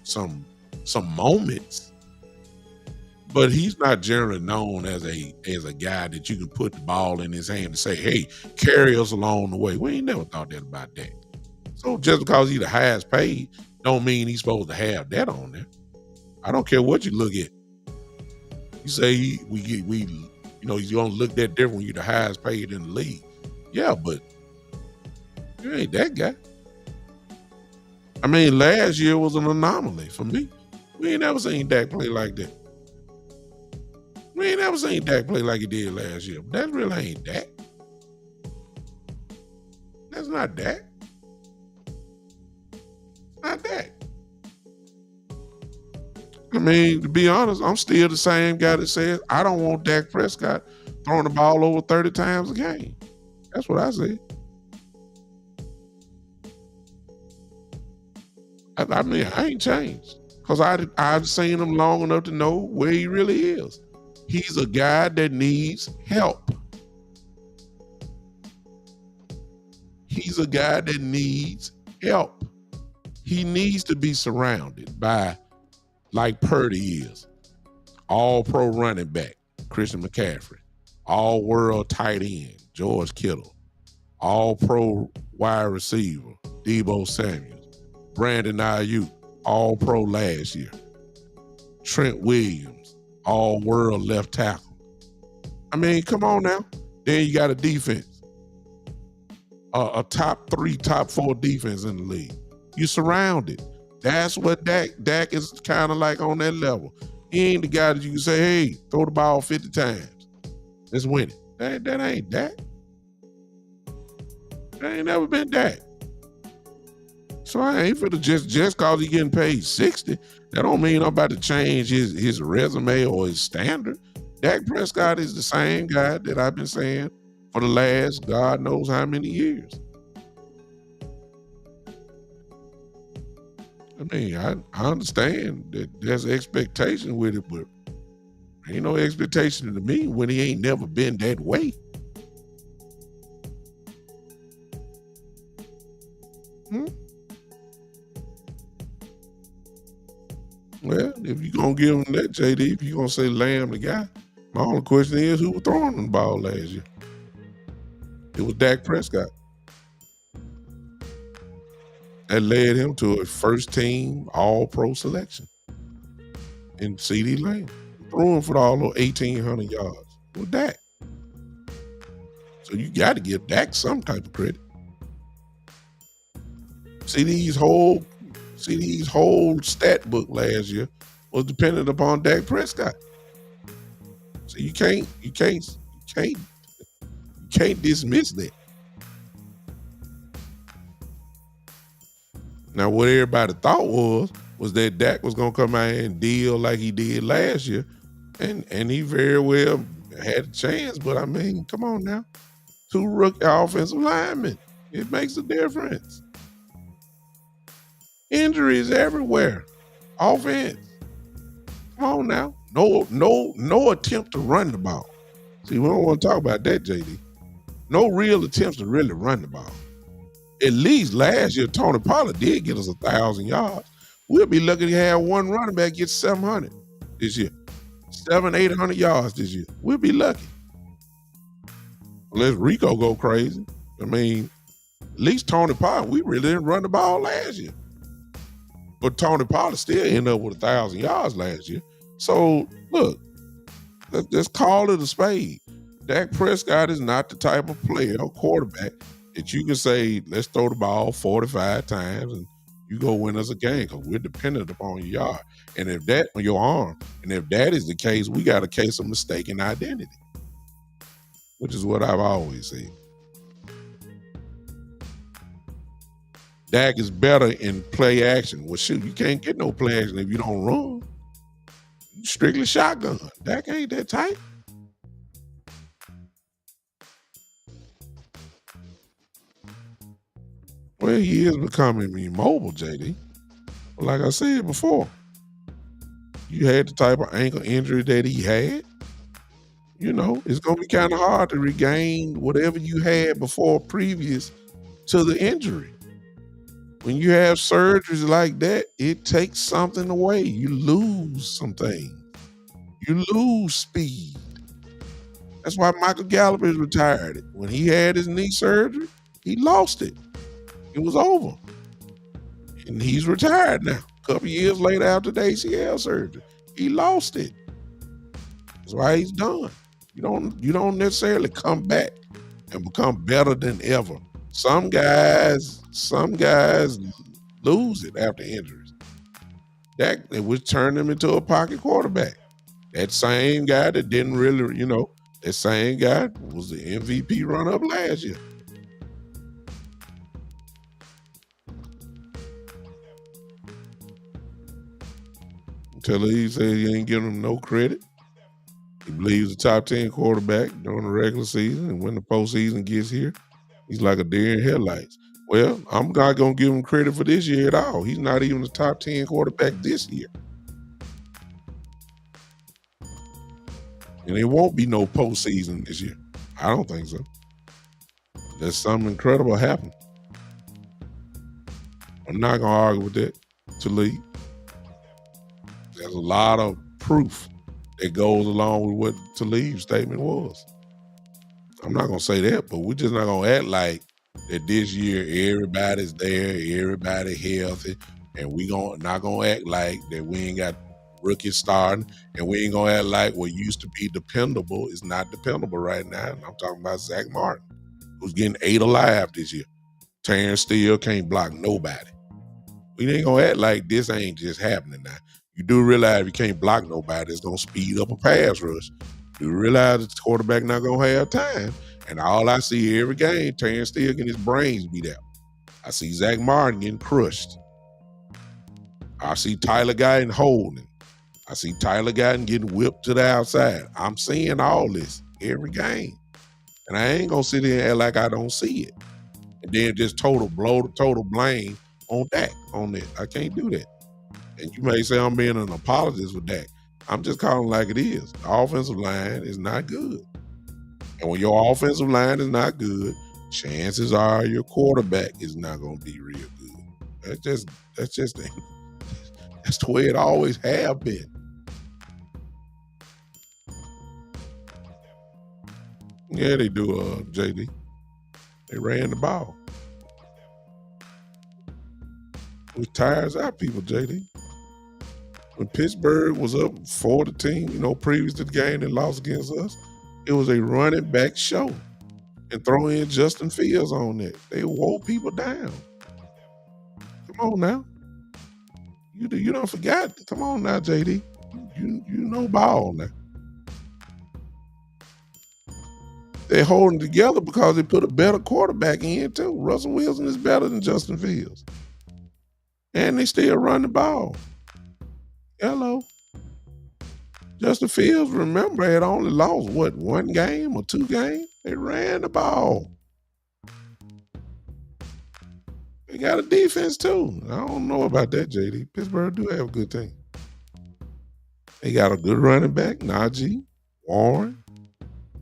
moments, but he's not generally known as a guy that you can put the ball in his hand and say, hey, carry us along the way. We ain't never thought that about Dak. So just because he's the highest paid don't mean he's supposed to have that on there. I don't care what you look at. You say he's gonna look that different when you're the highest paid in the league. Yeah, but you ain't that guy. I mean, last year was an anomaly for me. We ain't never seen Dak play like that. We ain't never seen Dak play like he did last year. But that really ain't Dak. That's not Dak. Not Dak. I mean, to be honest, I'm still the same guy that says I don't want Dak Prescott throwing the ball over 30 times a game. That's what I say. I mean, I ain't changed because I've seen him long enough to know where he really is. He's a guy that needs help. He's a guy that needs help. He needs to be surrounded by, like Purdy is, all-pro running back, Christian McCaffrey, all-world tight end, George Kittle, all-pro wide receiver, Deebo Samuels, Brandon Ayuk, all-pro last year, Trent Williams, all-world left tackle. I mean, come on now. Then you got a defense, a top 3, top 4 defense in the league. You surrounded. That's what Dak is kind of like on that level. He ain't the guy that you can say, hey, throw the ball 50 times. Let's win it. That ain't Dak. That ain't never been Dak. So I ain't finna just cause he getting paid 60, that don't mean I'm about to change his resume or his standard. Dak Prescott is the same guy that I've been saying for the last God knows how many years. I mean, I understand that there's expectation with it, but ain't no expectation to me when he ain't never been that way. Well, if you're going to give him that, JD, if you're going to say Lamb the guy, my only question is who was throwing the ball last year? It was Dak Prescott. That led him to a first-team All-Pro selection in C.D. Lamb. Threw him for all those 1,800 yards with Dak. So you got to give Dak some type of credit. CD's whole stat book last year was dependent upon Dak Prescott. So you can't dismiss that. Now, what everybody thought was that Dak was gonna come out and deal like he did last year, and he very well had a chance. But I mean, come on now, 2 rookie offensive linemen, it makes a difference. Injuries everywhere. Offense. Come on now. No attempt to run the ball. See, we don't want to talk about that, JD. No real attempts to really run the ball. At least last year, Tony Pollard did get us 1,000 yards. We'll be lucky to have one running back get 700 this year. 800 yards this year. We'll be lucky. Unless Rico go crazy. I mean, at least Tony Pollard, we really didn't run the ball last year. But Tony Pollard still ended up with 1,000 yards last year. So, look, let's call it a spade. Dak Prescott is not the type of player or quarterback that you can say, let's throw the ball 45 times and you go win us a game because we're dependent upon your yard. And if that, on your arm, and if that is the case, we got a case of mistaken identity, which is what I've always said. Dak is better in play action. Well, shoot, you can't get no play action if you don't run. You strictly shotgun. Dak ain't that tight. Well, he is becoming immobile, JD. But like I said before, you had the type of ankle injury that he had. You know, it's going to be kind of hard to regain whatever you had before previous to the injury. When you have surgeries like that, it takes something away. You lose some things. You lose speed. That's why Michael Gallup is retired. When he had his knee surgery, he lost it. It was over. And he's retired now. A couple years later after the ACL surgery, he lost it. That's why he's done. You don't necessarily come back and become better than ever. Some guys lose it after injuries. That would turn them into a pocket quarterback. That same guy that didn't really, that same guy was the MVP run-up last year. Talib said he ain't giving him no credit. He believes the top 10 quarterback during the regular season, and when the postseason gets here, he's like a deer in headlights. Well, I'm not going to give him credit for this year at all. He's not even the top 10 quarterback this year. And it won't be no postseason this year. I don't think so. There's something incredible happen. I'm not going to argue with that, Talib. There's a lot of proof that goes along with what Talib's statement was. I'm not going to say that, but we're just not going to act like that this year everybody's there, everybody healthy, and we not going to act like that we ain't got rookies starting, and we ain't going to act like what used to be dependable is not dependable right now. And I'm talking about Zach Martin, who's getting 8 alive this year. Terrence Steele can't block nobody. We ain't going to act like this ain't just happening now. You do realize if you can't block nobody, it's going to speed up a pass rush. You realize the quarterback not going to have time. And all I see every game, Terrence Steele getting his brains beat out. I see Zach Martin getting crushed. I see Tyler Guyton holding. I see Tyler Guyton getting whipped to the outside. I'm seeing all this every game. And I ain't going to sit here and act like I don't see it. And then just total blame on Dak on this. I can't do that. And you may say I'm being an apologist with Dak. I'm just calling it like it is. The offensive line is not good. And when your offensive line is not good, chances are your quarterback is not going to be real good. That's the way it always have been. Yeah, they do, JD. They ran the ball. Which tires out people, JD. When Pittsburgh was up 4-10, previous to the game that lost against us, it was a running back show. And throw in Justin Fields on that. They wore people down. Come on now. You don't forget. Come on now, JD. You know ball now. They're holding together because they put a better quarterback in too. Russell Wilson is better than Justin Fields. And they still run the ball. Hello. Justin Fields, remember, had only lost, 1 game or 2 games? They ran the ball. They got a defense too. I don't know about that, JD. Pittsburgh do have a good team. They got a good running back, Najee, Warren.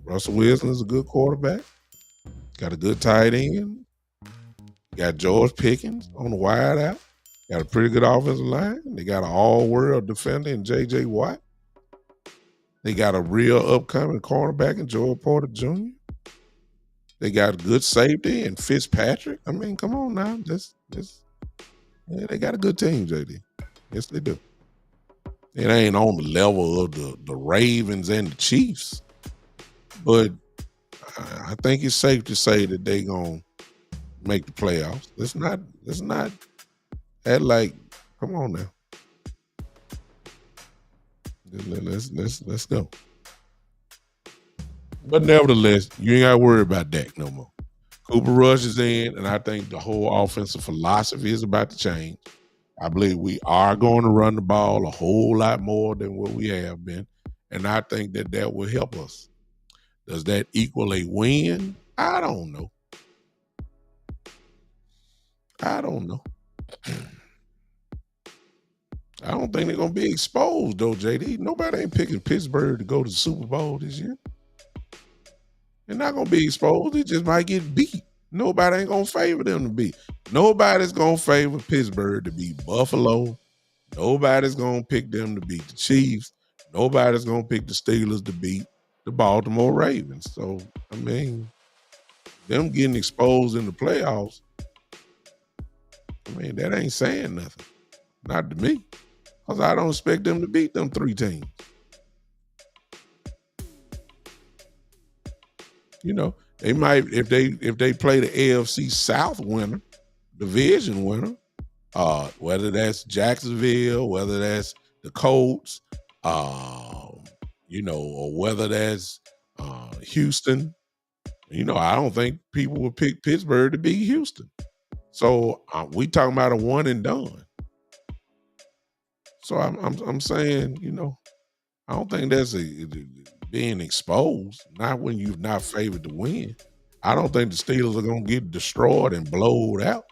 Russell Wilson is a good quarterback. Got a good tight end. Got George Pickens on the wide out. Got a pretty good offensive line. They got an all-world defender in J.J. Watt. They got a real upcoming cornerback in Joel Porter Jr. They got a good safety in Fitzpatrick. I mean, come on now. Yeah, they got a good team, JD. Yes, they do. It ain't on the level of the Ravens and the Chiefs. But I think it's safe to say that they gonna make the playoffs. Let's not act like, come on now. Let's go. But nevertheless, you ain't got to worry about Dak no more. Cooper Rush is in, and I think the whole offensive philosophy is about to change. I believe we are going to run the ball a whole lot more than what we have been, and I think that will help us. Does that equal a win? I don't know. I don't think they're going to be exposed, though, JD. Nobody ain't picking Pittsburgh to go to the Super Bowl this year. They're not going to be exposed. They just might get beat. Nobody ain't going to favor them to beat. Nobody's going to favor Pittsburgh to beat Buffalo. Nobody's going to pick them to beat the Chiefs. Nobody's going to pick the Steelers to beat the Baltimore Ravens. So, I mean, them getting exposed in the playoffs, I mean, that ain't saying nothing. Not to me. Because I don't expect them to beat them 3 teams. They might, if they play the AFC South winner, division winner, whether that's Jacksonville, whether that's the Colts, or whether that's Houston. I don't think people would pick Pittsburgh to beat Houston. So we talking about a one and done. So I'm saying, I don't think that's being exposed. Not when you're not favored to win. I don't think the Steelers are gonna get destroyed and blowed out.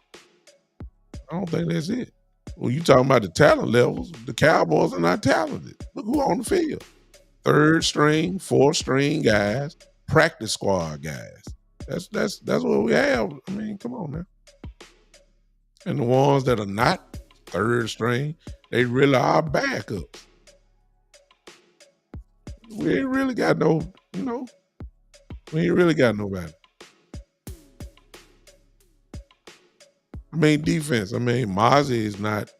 I don't think that's it. When you talking about the talent levels, the Cowboys are not talented. Look who on the field. Third string, fourth string guys, practice squad guys. That's what we have. I mean, come on now. And the ones that are not third string, they really are backups. We ain't really got we ain't really got nobody. I mean, defense. I mean, Mozzie is not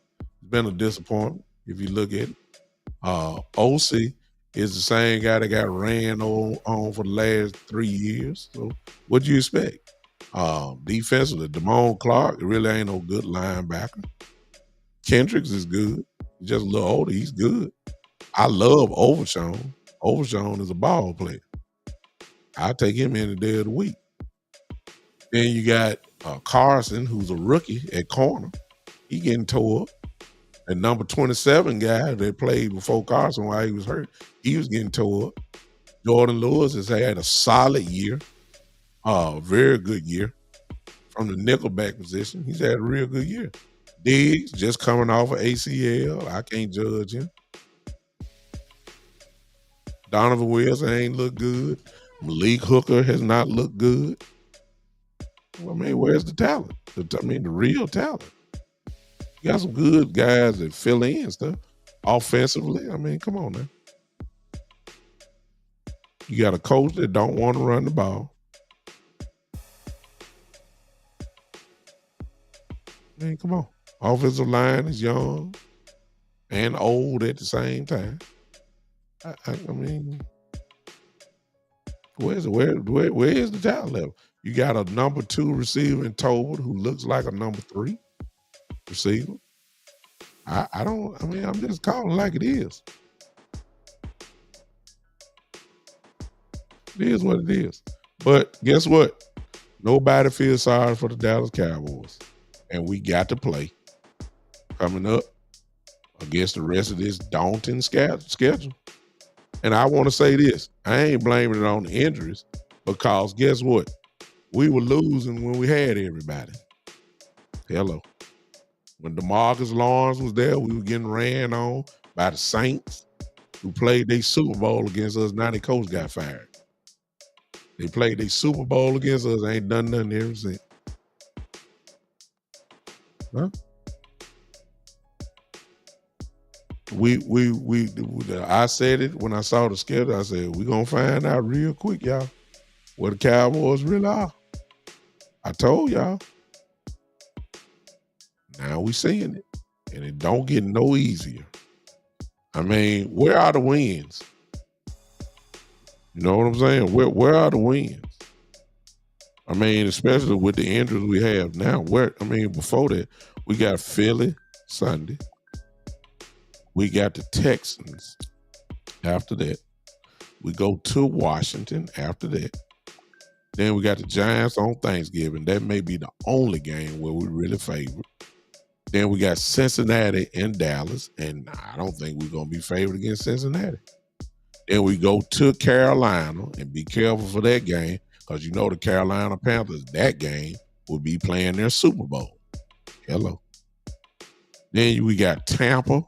been a disappointment if you look at it. OC is the same guy that got ran on for the last 3 years. So what do you expect? Defensively, Damone Clark really ain't no good linebacker. Kendricks is good. He's just a little older. He's good. I love Overshawn. Overshawn is a ball player. I'll take him any day of the week. Then you got Carson, who's a rookie at corner. He getting tore up. And number 27 guy that played before Carson while he was hurt, he was getting tore up. Jordan Lewis has had a solid year, very good year from the nickelback position. He's had a real good year. Diggs just coming off of ACL. I can't judge him. Donovan Wilson ain't look good. Malik Hooker has not looked good. Well, I mean, where's the talent? The real talent. You got some good guys that fill in stuff. Offensively, I mean, come on now. You got a coach that don't want to run the ball. I mean, come on. Offensive line is young and old at the same time. I mean, where is the talent level? You got a number 2 receiver in Tolbert who looks like a number 3 receiver. I'm just calling like it is. It is what it is. But guess what? Nobody feels sorry for the Dallas Cowboys. And we got to play coming up against the rest of this daunting schedule. And I want to say this. I ain't blaming it on the injuries because guess what? We were losing when we had everybody. Hello. When DeMarcus Lawrence was there, we were getting ran on by the Saints who played their Super Bowl against us. Now their coach got fired. They played their Super Bowl against us. Ain't done nothing ever since. Huh? I said it when I saw the schedule. I said, we're going to find out real quick, y'all, where the Cowboys really are. I told y'all. Now we seeing it. And it don't get no easier. I mean, where are the wins? You know what I'm saying? Where are the wins? I mean, especially with the injuries we have now. Before that, we got Philly Sunday. We got the Texans after that. We go to Washington after that. Then we got the Giants on Thanksgiving. That may be the only game where we really favor. Then we got Cincinnati and Dallas, and I don't think we're going to be favored against Cincinnati. Then we go to Carolina, and be careful for that game because you know the Carolina Panthers, that game will be playing their Super Bowl. Hello. Then we got Tampa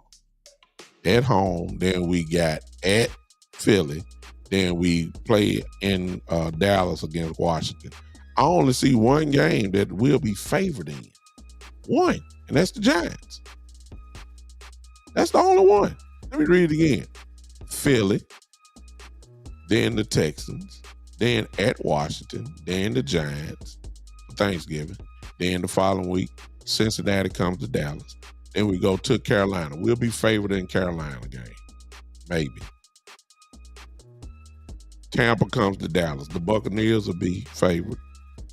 at home. Then we got at Philly. Then we play in Dallas against Washington. I only see one game that we'll be favored in. One, and that's the Giants. That's the only one. Let me read it again. Philly, then the Texans, then at Washington, then the Giants for Thanksgiving. Then the following week, Cincinnati comes to Dallas. Then we go to Carolina. We'll be favored in Carolina game. Maybe. Tampa comes to Dallas. The Buccaneers will be favored.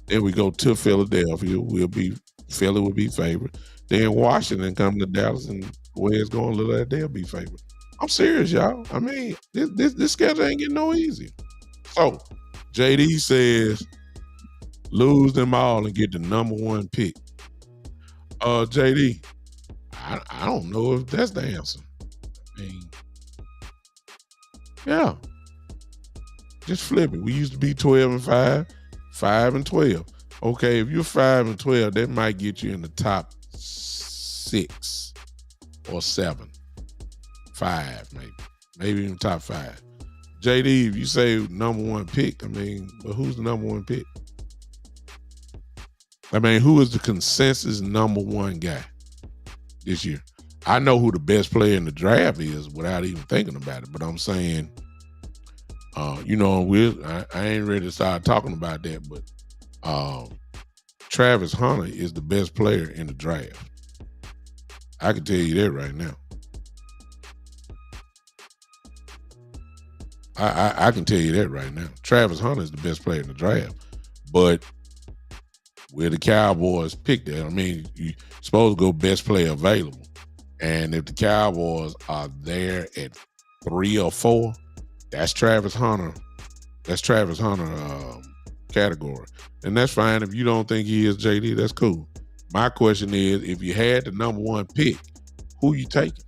Then we go to Philadelphia. Philly will be favored. Then Washington comes to Dallas, and the way it's going to look like they'll be favored. I'm serious, y'all. I mean, this schedule ain't getting no easier. So, JD says, lose them all and get the number 1 pick. JD, I don't know if that's the answer. I mean, yeah, just flip it. We used to be 12-5, 5-12. Okay, if you're 5-12, that might get you in the top 6 or 7, 5 maybe even top 5. JD, if you say number one pick, I mean, but who's the number one pick? I mean, who is the consensus number one guy this year? I know who the best player in the draft is without even thinking about it, but I'm saying, I ain't ready to start talking about that, but Travis Hunter is the best player in the draft. I can tell you that right now. I can tell you that right now. Travis Hunter is the best player in the draft, but where the Cowboys picked that, I mean, you're supposed to go best player available, and if the Cowboys are there at 3 or 4, that's Travis Hunter. That's Travis Hunter category, and that's fine. If you don't think he is, JD, that's cool. My question is, if you had the number one pick, who you taking?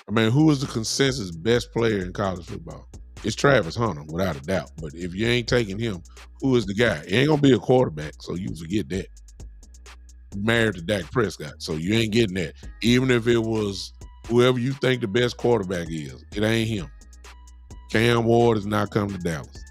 I mean, who is the consensus best player in college football? It's Travis Hunter, without a doubt. But if you ain't taking him, who is the guy? It ain't gonna be a quarterback, so you forget that. You're married to Dak Prescott, so you ain't getting that. Even if it was whoever you think the best quarterback is, it ain't him. Cam Ward is not coming to Dallas.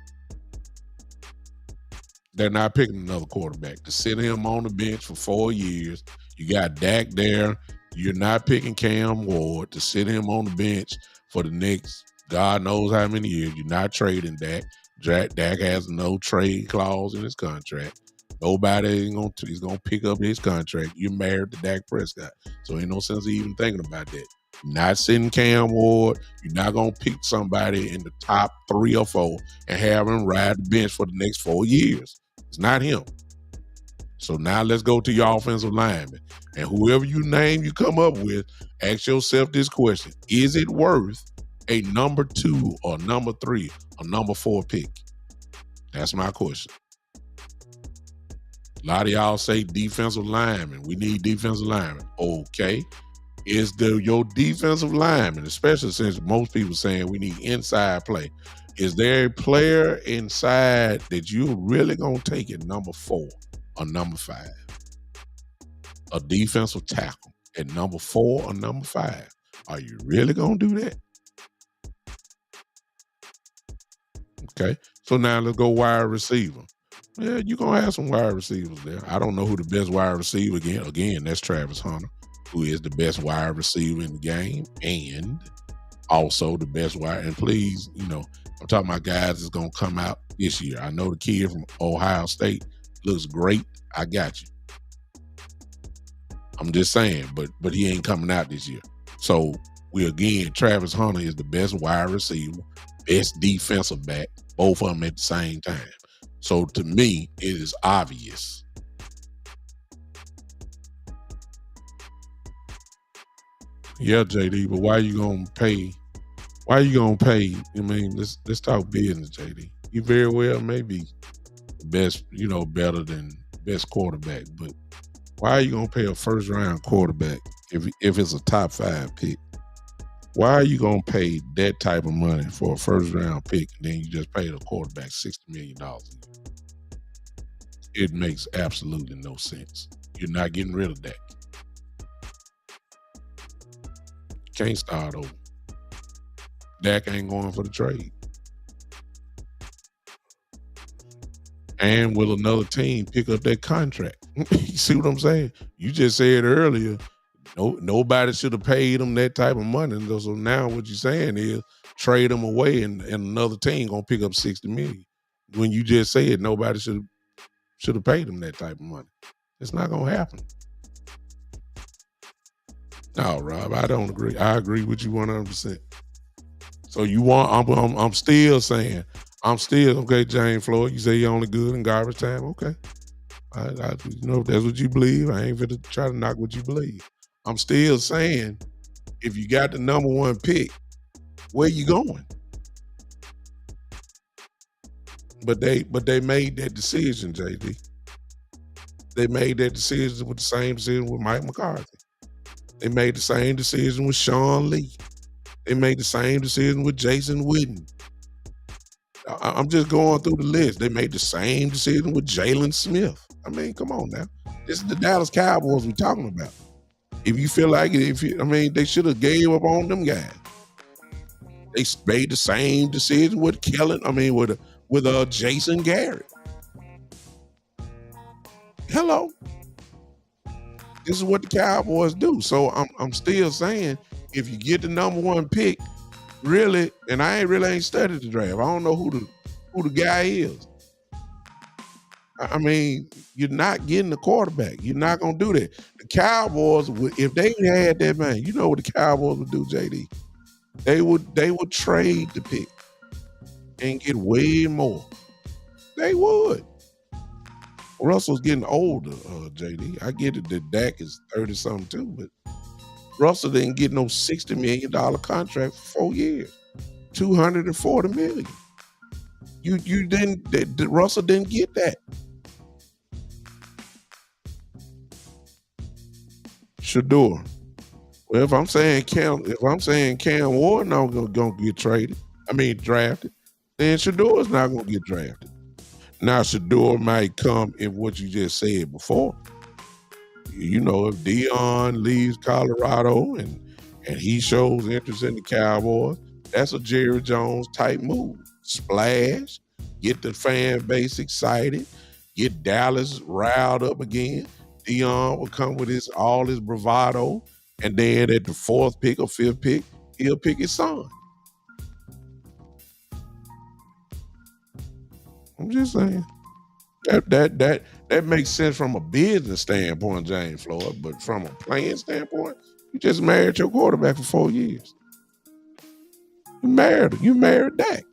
They're not picking another quarterback to sit him on the bench for 4 years. You got Dak there. You're not picking Cam Ward to sit him on the bench for the next God knows how many years. You're not trading Dak. Dak has no trade clause in his contract. Nobody is gonna pick up his contract. You're married to Dak Prescott, so ain't no sense of even thinking about that. You're not sitting Cam Ward. You're not gonna pick somebody in the top 3 or 4 and have him ride the bench for the next 4 years. It's not him. So now let's go to your offensive lineman. And whoever you name you come up with, ask yourself this question. Is it worth a number 2 or number 3 or number 4 pick? That's my question. A lot of y'all say defensive lineman. We need defensive lineman. Okay. Is your defensive lineman, especially since most people saying we need inside play, is there a player inside that you're really going to take at number 4 or number 5? A defensive tackle at number 4 or number 5. Are you really going to do that? Okay. So now let's go wide receiver. Yeah, you're going to have some wide receivers there. I don't know who the best wide receiver again, that's Travis Hunter, who is the best wide receiver in the game and also the best wide. And please, I'm talking about guys that's going to come out this year. I know the kid from Ohio State looks great. I got you. I'm just saying, but he ain't coming out this year. So Travis Hunter is the best wide receiver, best defensive back, both of them at the same time. So to me, it is obvious. Yeah, JD, but why are you gonna pay? I mean, let's talk business, JD. You very well may be the best, better than best quarterback, but why are you gonna pay a first round quarterback if it's a top 5 pick? Why are you gonna pay that type of money for a first round pick and then you just pay the quarterback $60 million a year? It makes absolutely no sense. You're not getting rid of that. Can't start over. Dak ain't going for the trade. And will another team pick up that contract? You see what I'm saying? You just said earlier, nobody should have paid him that type of money. So now what you're saying is trade him away and another team gonna pick up $60 million. When you just said nobody should have paid him that type of money. It's not gonna happen. No, Rob, I don't agree. I agree with you 100%. So I'm still saying, okay, James Floyd, you say you're only good in garbage time. Okay. If that's what you believe, I ain't going to try to knock what you believe. I'm still saying, if you got the number 1 pick, where you going? But they made that decision, JD. They made that decision with the same decision with Mike McCarthy. They made the same decision with Sean Lee. They made the same decision with Jason Witten. I'm just going through the list. They made the same decision with Jalen Smith. I mean, come on now. This is the Dallas Cowboys we're talking about. If you feel like it, they should have gave up on them guys. They made the same decision with Kellen. With Jason Garrett. Hello. This is what the Cowboys do. So I'm still saying, if you get the number one pick, really, and I ain't studied the draft. I don't know who the guy is. I mean, you're not getting the quarterback. You're not gonna do that. The Cowboys, if they had that man, you know what the Cowboys would do, JD? They would trade the pick and get way more. They would. Russell's getting older, JD. I get it that Dak is 30-something too, but Russell didn't get no $60 million contract for 4 years. $240 million. You didn't. Russell didn't get that. Shador. Well, if I'm saying Cam Ward not gonna get drafted, then Shador's not gonna get drafted. Now Shador might come in what you just said before. You know, if Dion leaves Colorado and he shows interest in the Cowboys, that's a Jerry Jones type move. Splash, get the fan base excited, get Dallas riled up again. Dion will come with all his bravado, and then at the 4th pick or 5th pick, he'll pick his son. I'm just saying. That makes sense from a business standpoint, James Floyd, but from a playing standpoint, you just married your quarterback for 4 years. You married Dak.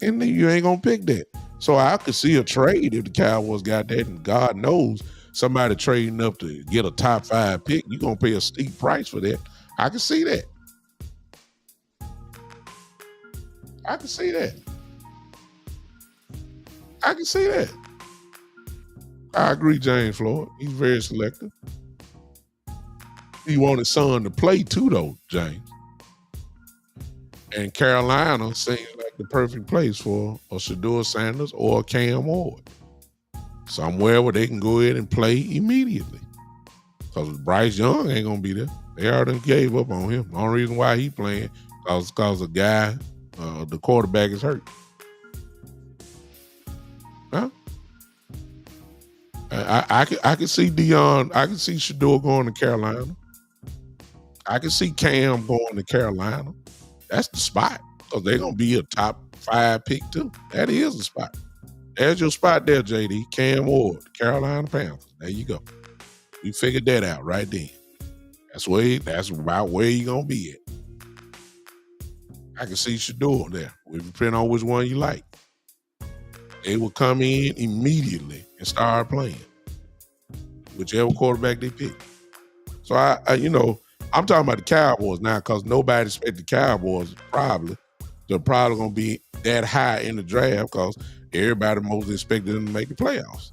And then you ain't gonna pick that. So I could see a trade if the Cowboys got that, and God knows somebody trading up to get a top 5 pick, you're gonna pay a steep price for that. I can see that. I can see that. I agree, James Floyd. He's very selective. He wanted son to play too, though, James. And Carolina seems like the perfect place for a Shador Sanders or a Cam Ward. Somewhere where they can go ahead and play immediately. Because Bryce Young ain't going to be there. They already gave up on him. The only reason why he playing because the guy, the quarterback is hurt. Huh? I can see Dion. I can see Shador going to Carolina. I can see Cam going to Carolina. That's the spot. Because they're going to be a top 5 pick too. That is the spot. There's your spot there, JD. Cam Ward, Carolina Panthers. There you go. You figured that out right then. That's about where you're going to be at. I can see Shador there. Depending on which one you like. They will come in immediately and start playing. Whichever quarterback they pick. So I'm talking about the Cowboys now because nobody expected the Cowboys they're probably going to be that high in the draft because everybody most expected them to make the playoffs.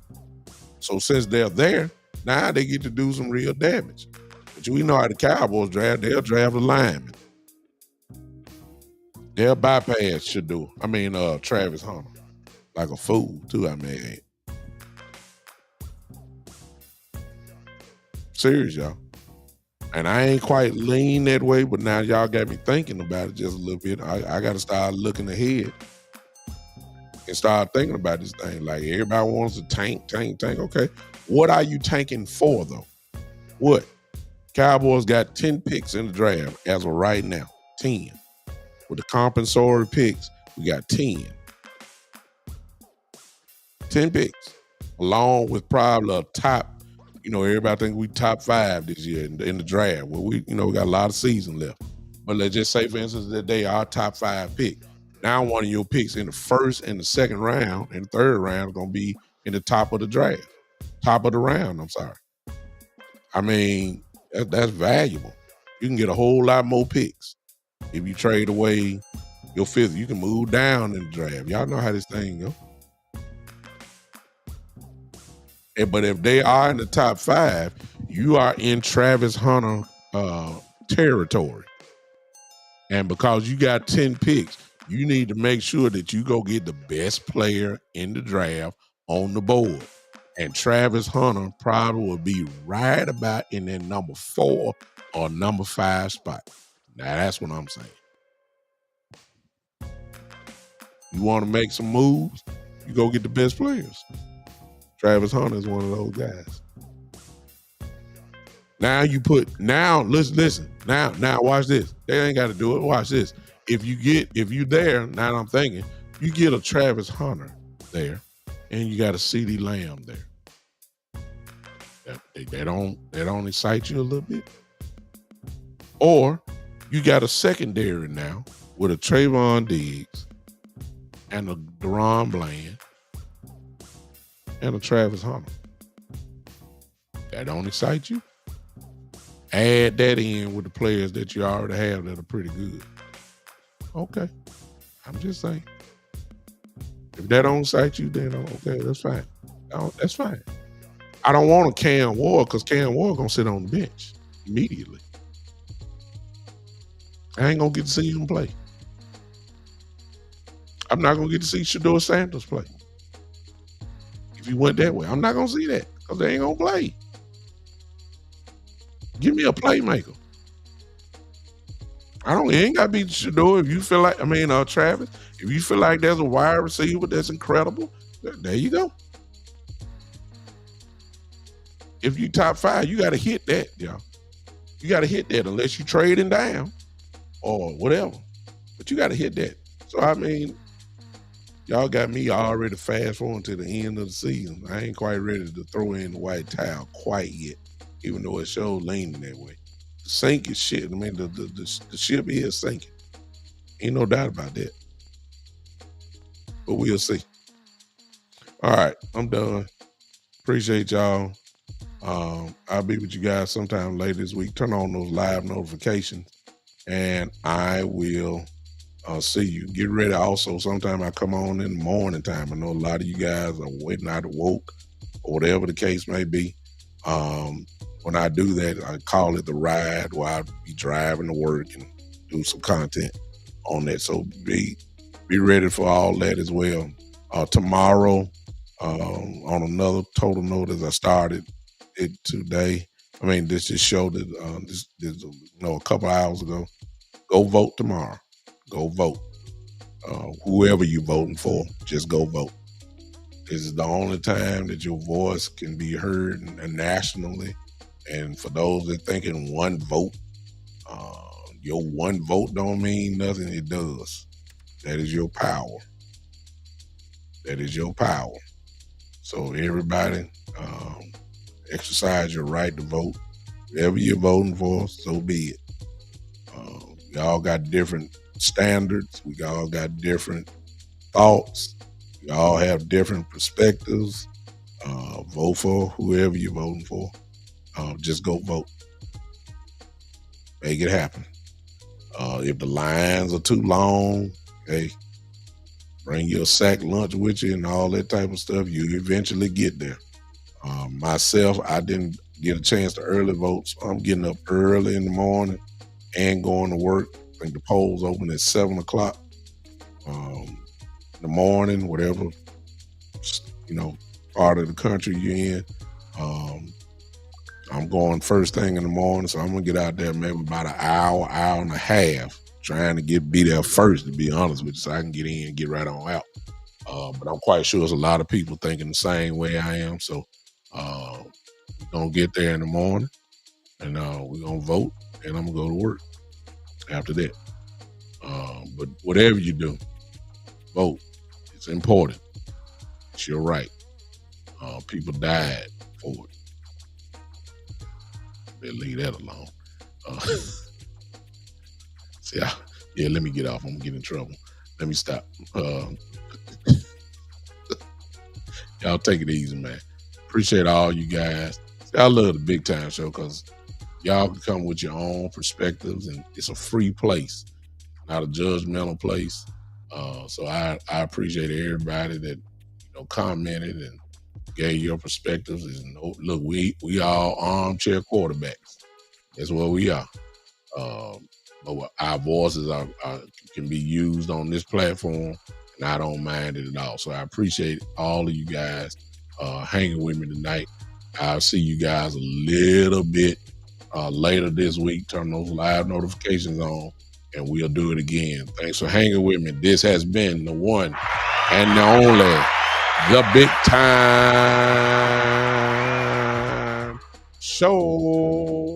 So since they're there, now they get to do some real damage. But we know how the Cowboys draft. They'll draft a lineman. They'll bypass Travis Hunter. Like a fool, too, Serious, y'all. And I ain't quite lean that way, but now y'all got me thinking about it just a little bit. I got to start looking ahead and start thinking about this thing. Like, everybody wants to tank. Okay. What are you tanking for, though? What? Cowboys got 10 picks in the draft as of right now. 10. With the compensatory picks, we got 10. 10 picks. Along with probably a top, everybody think we top 5 this year in the draft. Well, we got a lot of season left. But let's just say, for instance, that they are top 5 pick. Now one of your picks in the first and the second round and the third round is going to be in the top of the draft. Top of the round, I'm sorry. That's valuable. You can get a whole lot more picks. If you trade away your 5th, you can move down in the draft. Y'all know how this thing goes. But if they are in the top 5, you are in Travis Hunter territory. And because you got 10 picks, you need to make sure that you go get the best player in the draft on the board. And Travis Hunter probably will be right about in that number 4 or number 5 spot. Now, that's what I'm saying. You want to make some moves, you go get the best players. Travis Hunter is one of those guys. Now listen. Now watch this. They ain't got to do it. Watch this. If you there, now I'm thinking, you get a Travis Hunter there, and you got a CD Lamb there. That don't excite you a little bit? Or you got a secondary now with a Trevon Diggs and a Deron Bland and a Travis Hunter. That don't excite you? Add that in with the players that you already have that are pretty good. Okay. I'm just saying. If that don't excite you, then okay, that's fine. That's fine. I don't want a Cam Ward because Cam Ward going to sit on the bench immediately. I ain't going to get to see him play. I'm not going to get to see Shedeur Sanders play. If you went that way, I'm not going to see that because they ain't going to play. Give me a playmaker. It ain't got to be Shedeur. If you feel like, Travis, if you feel like there's a wide receiver that's incredible, there you go. If you top 5, you got to hit that, y'all. You got to hit that unless you trading down or whatever. But you got to hit that. So, y'all got me already fast forward to the end of the season. I ain't quite ready to throw in the white towel quite yet, even though it shows leaning that way. The sink is shit. The ship is sinking. Ain't no doubt about that. But we'll see. All right, I'm done. Appreciate y'all. I'll be with you guys sometime later this week. Turn on those live notifications, and I will see you. Get ready. Also, sometime I come on in the morning time. I know a lot of you guys are waiting out of woke or whatever the case may be. When I do that, I call it the ride, where I'll be driving to work and do some content on that. So be ready for all that as well. Tomorrow, on another total note, as I started it today. This just showed that a couple hours ago. Go vote tomorrow. Go vote. Whoever you're voting for, just go vote. This is the only time that your voice can be heard nationally. And for those that thinking one vote, your one vote don't mean nothing. It does. That is your power. That is your power. So everybody, exercise your right to vote. Whatever you're voting for, so be it. We all got different standards. We all got different thoughts. We all have different perspectives. Vote for whoever you're voting for. Just go vote. Make it happen. If the lines are too long, hey, bring your sack lunch with you and all that type of stuff. You eventually get there. Myself, I didn't get a chance to early vote, so I'm getting up early in the morning and going to work. I think the polls open at 7 o'clock in the morning, whatever part of the country you're in. I'm going first thing in the morning, so I'm gonna get out there maybe about an hour and a half, trying to be there first, to be honest with you, so I can get in and get right on out. But I'm quite sure there's a lot of people thinking the same way I am. So we're gonna get there in the morning, and we're gonna vote, and I'm gonna go to work after that. But whatever you do, vote. It's important. It's your right. People died for it. Better leave that alone. Let me get off. I'm gonna get in trouble. Let me stop. Y'all take it easy, man. Appreciate all you guys. I love the Big Time Show because y'all can come with your own perspectives, and it's a free place, not a judgmental place. So I appreciate everybody that commented and gave your perspectives. Look, we all armchair quarterbacks. That's what we are. But our voices can be used on this platform, and I don't mind it at all. So I appreciate all of you guys hanging with me tonight. I'll see you guys a little bit later this week. Turn those live notifications on, and we'll do it again. Thanks for hanging with me. This has been the one and the only, the Big Time Show.